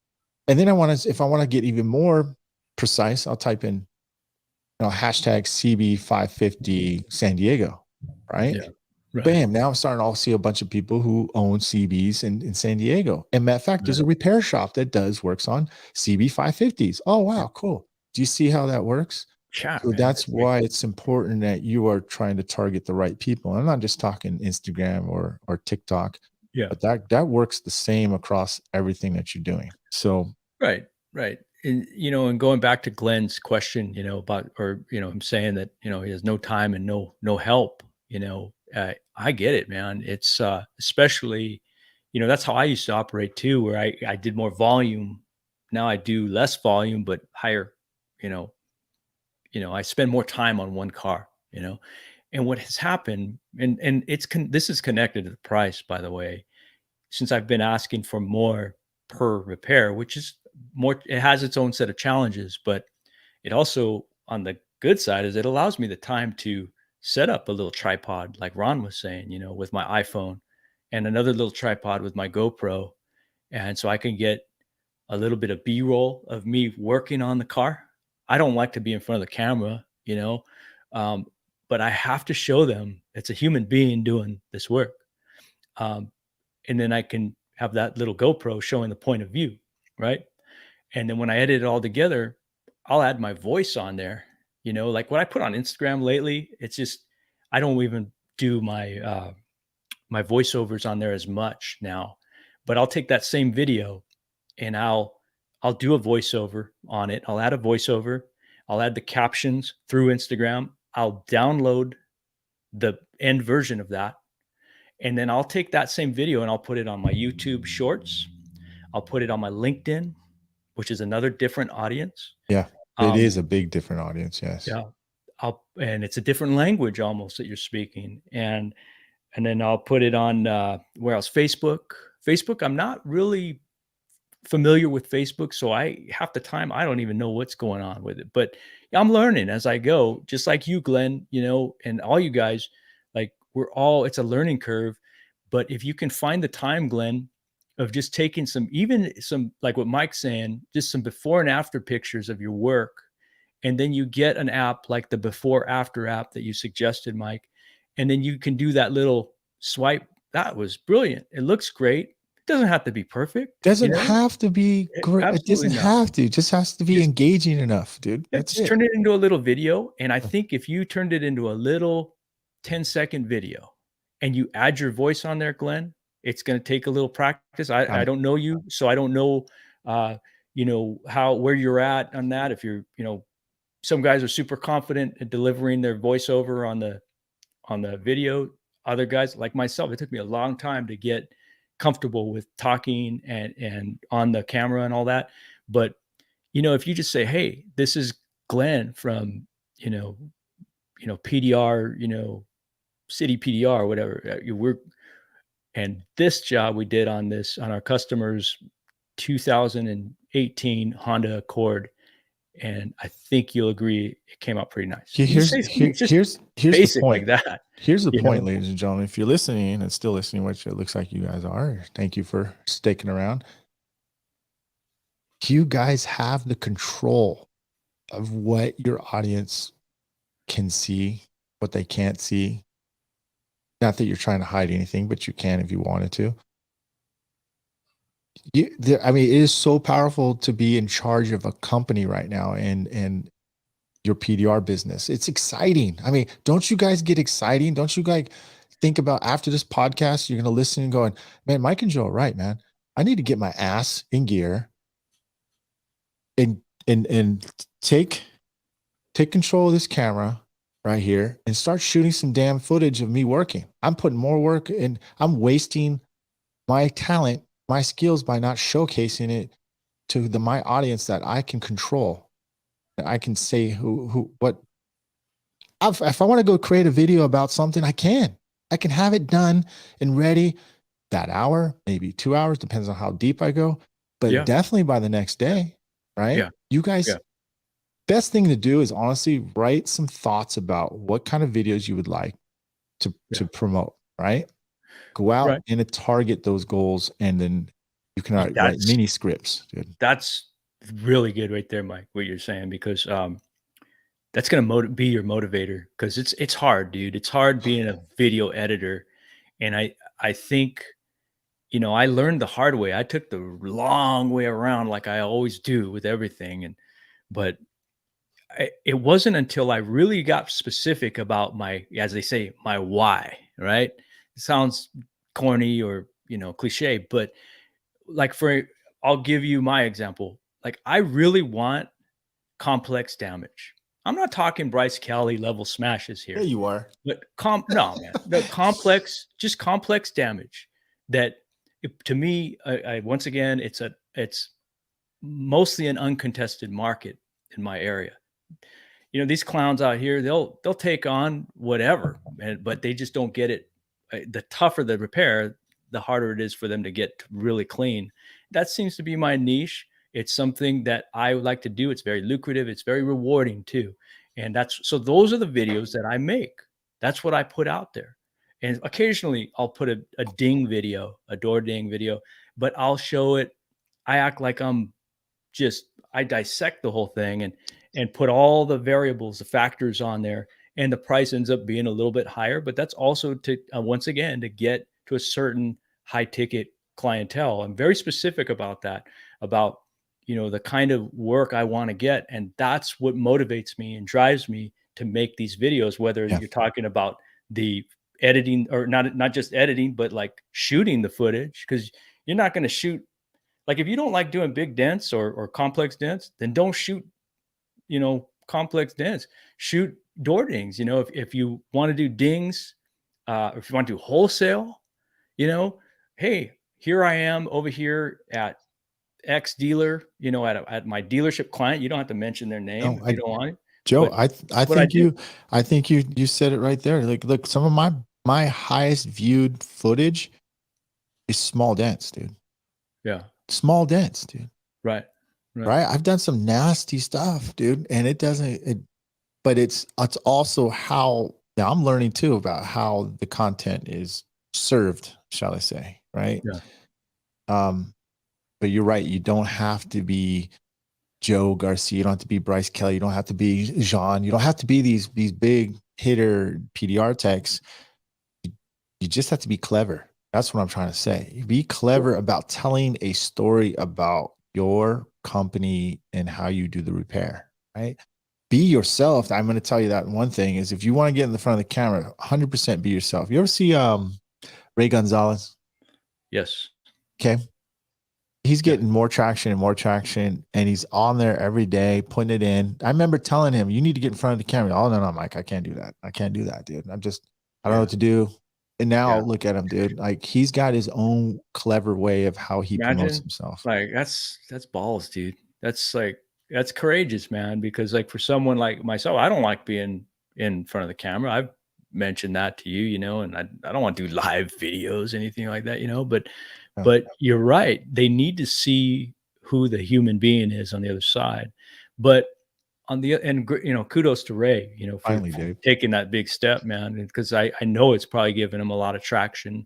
[SPEAKER 1] And then if I want to get even more precise, I'll type in, hashtag CB550 San Diego, right?
[SPEAKER 2] yeah, right,
[SPEAKER 1] Bam. Now I'm starting to all see a bunch of people who own CBs in San Diego. And matter of fact, there's
[SPEAKER 2] right,
[SPEAKER 1] a repair shop that works on CB 550s. Oh,
[SPEAKER 2] yeah.
[SPEAKER 1] wow. Cool. Do you see how that works?
[SPEAKER 2] Yeah,
[SPEAKER 1] So
[SPEAKER 2] man,
[SPEAKER 1] that's
[SPEAKER 2] that's great.
[SPEAKER 1] why it's important that you are trying to target the right people. I'm not just talking Instagram or TikTok,
[SPEAKER 2] Yeah.
[SPEAKER 1] but that works the same across everything that you're doing. So
[SPEAKER 2] Right, right. And going back to Glenn's question, about, or him saying that he has no time and no help. I get it, man. It's especially, that's how I used to operate too, where I did more volume. Now I do less volume, but higher. You know, I spend more time on one car. And what has happened, and this is connected to the price, by the way, since I've been asking for more per repair, which is more, it has its own set of challenges, but it also, on the good side, is it allows me the time to set up a little tripod, like Ron was saying, with my iPhone, and another little tripod with my GoPro. And so I can get a little bit of B-roll of me working on the car. I don't like to be in front of the camera, but I have to show them it's a human being doing this work. And then I can have that little GoPro showing the point of view, right? And then when I edit it all together, I'll add my voice on there. Like what I put on Instagram lately, it's just I don't even do my voiceovers on there as much now. But I'll take that same video and I'll do a voiceover on it. I'll add a voiceover. I'll add the captions through Instagram. I'll download the end version of that. And then I'll take that same video and I'll put it on my YouTube shorts. I'll put it on my LinkedIn, which is another different audience.
[SPEAKER 1] Yeah, it is a big different audience. Yes.
[SPEAKER 2] Yeah. And it's a different language almost that you're speaking. And then I'll put it on where else? Facebook. I'm not really familiar with Facebook. So half the time I don't even know what's going on with it, but I'm learning as I go, just like you, Glenn, and all you guys, like it's a learning curve. But if you can find the time, Glenn, of just taking some, like what Myke's saying, just some before and after pictures of your work. And then you get an app like the before after app that you suggested, Myke. And then you can do that little swipe. That was brilliant. It looks great. It doesn't have to be perfect.
[SPEAKER 1] Doesn't have to be great. It doesn't have to. It just has to be engaging enough, dude. That's it.
[SPEAKER 2] Turn it into a little video. And I think if you turned it into a little 10-second video and you add your voice on there, Glenn, it's going to take a little practice. I don't know you, so I don't know, where you're at on that. If you're, some guys are super confident at delivering their voiceover on the video. Other guys like myself, it took me a long time to get comfortable with talking and on the camera and all that. But, if you just say, hey, this is Glenn from, PDR, city PDR, whatever, and this job we did on our customer's 2018 Honda Accord. And I think you'll agree it came out pretty nice.
[SPEAKER 1] Here's the point.
[SPEAKER 2] Like that.
[SPEAKER 1] Here's the point, ladies and gentlemen. If you're listening and still listening, which it looks like you guys are, thank you for sticking around. You guys have the control of what your audience can see, what they can't see. Not that you're trying to hide anything, but you can if you wanted to. It is so powerful to be in charge of a company right now and your PDR business. It's exciting. Don't you guys get exciting? Don't you guys think about after this podcast, you're going to listen and going, man, Myke and Joe are right, man. I need to get my ass in gear and take control of this camera right here and start shooting some damn footage of me working. I'm putting more work in. I'm wasting my talent, my skills by not showcasing it to my audience that I can control. I can say what. If I want to go create a video about something, I can have it done and ready that hour, maybe 2 hours, depends on how deep I go, but definitely by the next day, right?
[SPEAKER 2] Yeah.
[SPEAKER 1] You guys, best thing to do is honestly write some thoughts about what kind of videos you would like to promote, right? Go out and target those goals, and then you can write mini scripts, dude.
[SPEAKER 2] That's really good right there, Myke, what you're saying, because that's going to be your motivator, because it's hard, dude. It's hard being a video editor. And I think, I learned the hard way. I took the long way around, like I always do with everything. But it wasn't until I really got specific about my, as they say, my why, right? It sounds corny or, cliche, but I'll give you my example. Like, I really want complex damage. I'm not talking Bryce Kelly level smashes here.
[SPEAKER 1] Yeah, you are.
[SPEAKER 2] But no, man, the complex damage that to me, once again, it's mostly an uncontested market in my area. These clowns out here, they'll take on whatever, but they just don't get it. The tougher the repair, the harder it is for them to get really clean. That seems to be my niche. It's something that I would like to do. It's very lucrative. It's very rewarding too. And those are the videos that I make. That's what I put out there. And occasionally I'll put a ding video, a door ding video, but I'll show it. I act like I dissect the whole thing and put all the variables, the factors on there, and the price ends up being a little bit higher. But that's also to once again to get to a certain high ticket clientele. I'm very specific about that, about the kind of work I want to get, and that's what motivates me and drives me to make these videos. Whether
[SPEAKER 1] Yeah.
[SPEAKER 2] you're talking about the editing or not just editing, but like shooting the footage, because you're not going to shoot. Like if you don't like doing big dents or complex dents, then don't shoot, complex dents. Shoot door dings. If you want to do dings, if you want to do wholesale, hey, here I am over here at X dealer, at my dealership client. You don't have to mention their name
[SPEAKER 1] No,
[SPEAKER 2] if you don't want it.
[SPEAKER 1] Joe,
[SPEAKER 2] But
[SPEAKER 1] I
[SPEAKER 2] what I
[SPEAKER 1] think
[SPEAKER 2] do.
[SPEAKER 1] you said it right there. Like, look, some of my highest viewed footage is small dents, dude.
[SPEAKER 2] Yeah.
[SPEAKER 1] Small dents, dude.
[SPEAKER 2] Right.
[SPEAKER 1] Right. I've done some nasty stuff, dude, and but it's also how I'm learning too about how the content is served, shall I say, right?
[SPEAKER 2] Yeah.
[SPEAKER 1] But you're right. You don't have to be Joe Garcia. You don't have to be Bryce Kelly. You don't have to be Jean. You don't have to be these big hitter PDR techs. You just have to be clever. That's what I'm trying to say. Be clever about telling a story about your company and how you do the repair, right? Be yourself. I'm going to tell you that one thing is if you want to get in the front of the camera, 100% be yourself. You ever see Ray Gonzalez?
[SPEAKER 2] Yes.
[SPEAKER 1] Okay. He's getting more traction and more traction, and he's on there every day putting it in. I remember telling him, you need to get in front of the camera. Oh, no, Myke, I can't do that. I can't do that, dude. I don't know what to do. And now look at him, dude. Like he's got his own clever way of how he promotes himself.
[SPEAKER 2] Like that's balls, dude. That's courageous, man. Because like for someone like myself, I don't like being in front of the camera. I've mentioned that to you, and I don't want to do live videos, anything like that, but you're right. They need to see who the human being is on the other side. But on the and kudos to Ray, for taking that big step, man, because I know it's probably given him a lot of traction.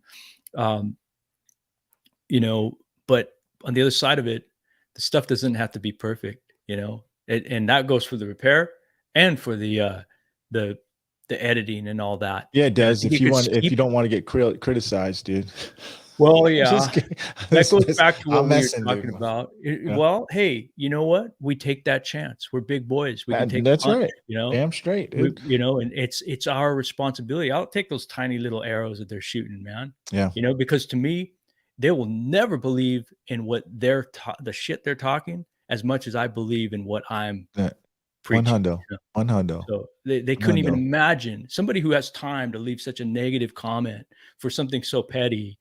[SPEAKER 2] But on the other side of it, the stuff doesn't have to be perfect, and that goes for the repair and for the editing and all that.
[SPEAKER 1] Yeah, it does. If you don't want to get criticized, dude.
[SPEAKER 2] Well, yeah, that goes back to what we were talking about. Well, hey, you know what? We take that chance. We're big boys. We can take
[SPEAKER 1] that's
[SPEAKER 2] punch,
[SPEAKER 1] right. Damn straight, dude.
[SPEAKER 2] And it's our responsibility. I'll take those tiny little arrows that they're shooting, man.
[SPEAKER 1] Yeah.
[SPEAKER 2] Because to me, they will never believe in what the shit they're talking as much as I believe in what I'm preaching.
[SPEAKER 1] 100.
[SPEAKER 2] So they couldn't even imagine somebody who has time to leave such a negative comment for something so petty.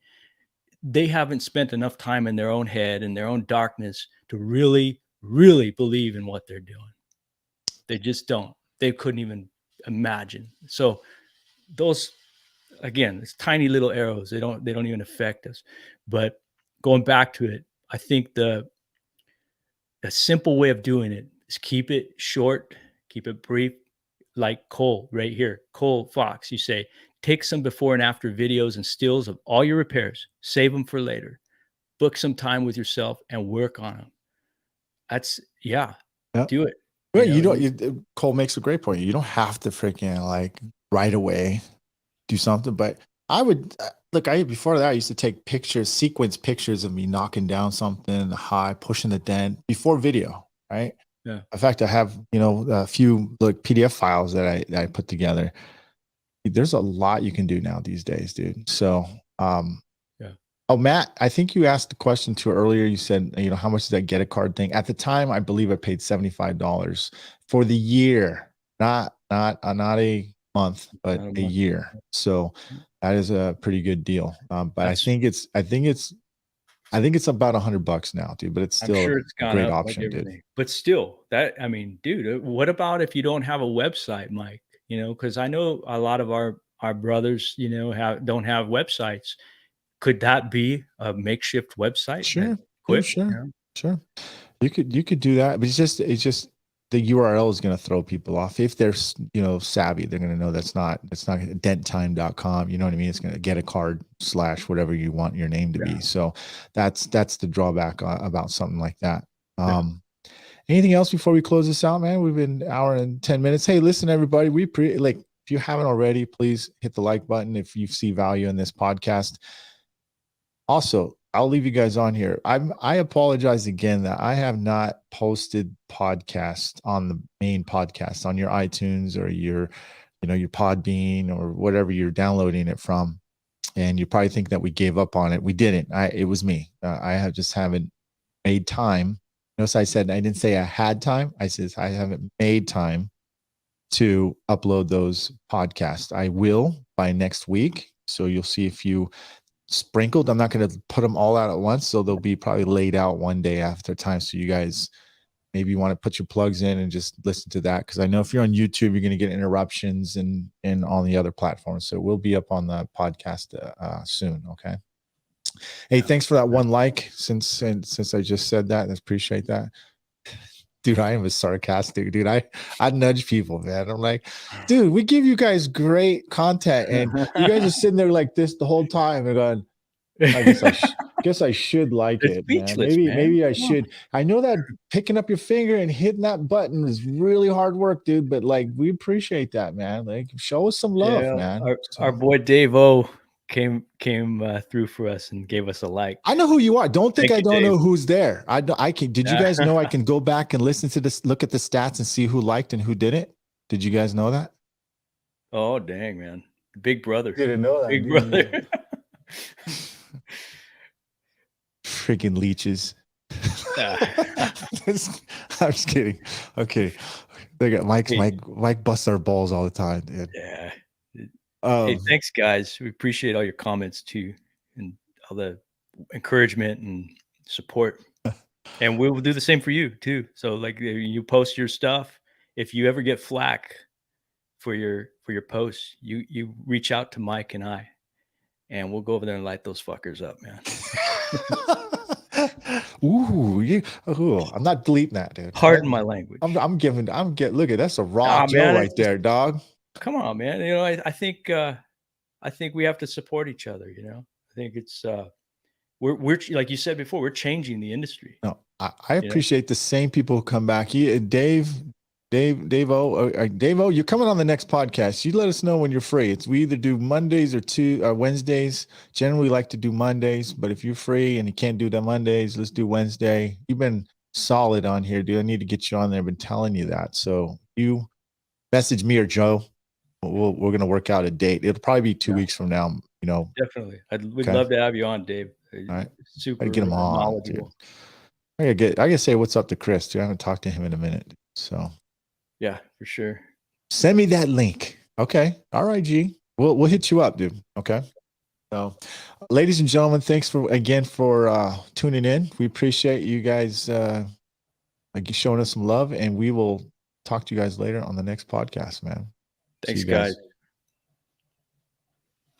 [SPEAKER 2] They haven't spent enough time in their own head and their own darkness to really, really believe in what they're doing. They just don't. They couldn't even imagine. So those, again, it's tiny little arrows. They don't even affect us. But going back to it, I think a simple way of doing it is keep it short, keep it brief. Like Cole right here, Cole Fox, you say, take some before and after videos and stills of all your repairs. Save them for later. Book some time with yourself and work on them. That's do it.
[SPEAKER 1] Well, Cole makes a great point. You don't have to freaking like right away do something, but I would before that I used to take sequence pictures of me knocking down something high, pushing the dent before video, right?
[SPEAKER 2] Yeah.
[SPEAKER 1] In fact, I have a few PDF files that I put together. There's a lot you can do now these days, dude. So, Oh, Matt, I think you asked the question too earlier. You said, how much is that get a card thing? At the time, I believe I paid $75 for the year, not a month, but a year. So that is a pretty good deal. But I think it's about $100 now, dude. But it's still a great option, dude.
[SPEAKER 2] But still, dude, what about if you don't have a website, Myke? Because I know a lot of our brothers, don't have websites. Could that be a makeshift website?
[SPEAKER 1] Sure. Sure. You could do that, but it's just the URL is going to throw people off. If they're, savvy, they're going to know that's not denttime.com. You know what I mean? It's going to get a card / whatever you want your name to be. So that's the drawback about something like that. Anything else before we close this out, man? We've been an hour and 10 minutes. Hey, listen, everybody, if you haven't already, please hit the like button if you see value in this podcast. Also, I'll leave you guys on here. I apologize again that I have not posted podcasts on the main podcast on your iTunes or your Podbean or whatever you're downloading it from. And you probably think that we gave up on it. We didn't. It was me. I just haven't made time. Notice I said, I didn't say I had time. I said I haven't made time to upload those podcasts. I will by next week. So you'll see a few sprinkled. I'm not going to put them all out at once. So they'll be probably laid out one day after time. So you guys maybe want to put your plugs in and just listen to that. Cause I know if you're on YouTube, you're going to get interruptions and on the other platforms. So we'll be up on the podcast soon. Okay. Hey, thanks for that one like since I just said that. I appreciate that. Dude, I am a sarcastic dude. I nudge people, man. I'm like, dude, we give you guys great content, and you guys are sitting there like this the whole time and going, I guess I should like it, man. Maybe I should. I know that picking up your finger and hitting that button is really hard work, dude. But like, we appreciate that, man. Like, show us some love, man.
[SPEAKER 2] Our boy Dave O came through for us and gave us a like.
[SPEAKER 1] I know who you are. Don't think I don't know who's there. I can. Did you guys know I can go back and listen to this, look at the stats and see who liked and who didn't? Did you guys know that?
[SPEAKER 2] Oh, dang, man. Big brother.
[SPEAKER 1] Didn't know that.
[SPEAKER 2] Big brother.
[SPEAKER 1] Freaking leeches. I'm just kidding. Okay. They got Myke busts our balls all the time, dude.
[SPEAKER 2] Yeah. Hey, thanks, guys. We appreciate all your comments too, and all the encouragement and support. And we will do the same for you too. So, like, you post your stuff. If you ever get flack for your posts, you reach out to Myke and I, and we'll go over there and light those fuckers up, man.
[SPEAKER 1] I'm not deleting that, dude.
[SPEAKER 2] Pardon my language.
[SPEAKER 1] Look at that's a raw Joe right there, dog.
[SPEAKER 2] Come on, man. I think we have to support each other. I think it's we're like you said before, we're changing the industry.
[SPEAKER 1] No, I appreciate the same people who come back. Dave O, you're coming on the next podcast. You let us know when you're free. We either do Mondays or Wednesdays. Generally, we like to do Mondays, but if you're free and you can't do the Mondays, let's do Wednesday. You've been solid on here, dude. I need to get you on there. I've been telling you that. So you message me or Joe. We're gonna work out a date. It'll probably be 2 weeks from now.
[SPEAKER 2] Definitely. We'd love to have you on, Dave.
[SPEAKER 1] All right,
[SPEAKER 2] super.
[SPEAKER 1] I'd get him on.
[SPEAKER 2] Knowledgeable.
[SPEAKER 1] Dude. I gotta say what's up to Chris. Dude, I haven't talked to him in a minute. So
[SPEAKER 2] yeah, for sure.
[SPEAKER 1] Send me that link. Okay. All right, G. We'll hit you up, dude. Okay. So, ladies and gentlemen, thanks for tuning in. We appreciate you guys showing us some love, and we will talk to you guys later on the next podcast, man.
[SPEAKER 2] Thanks, guys.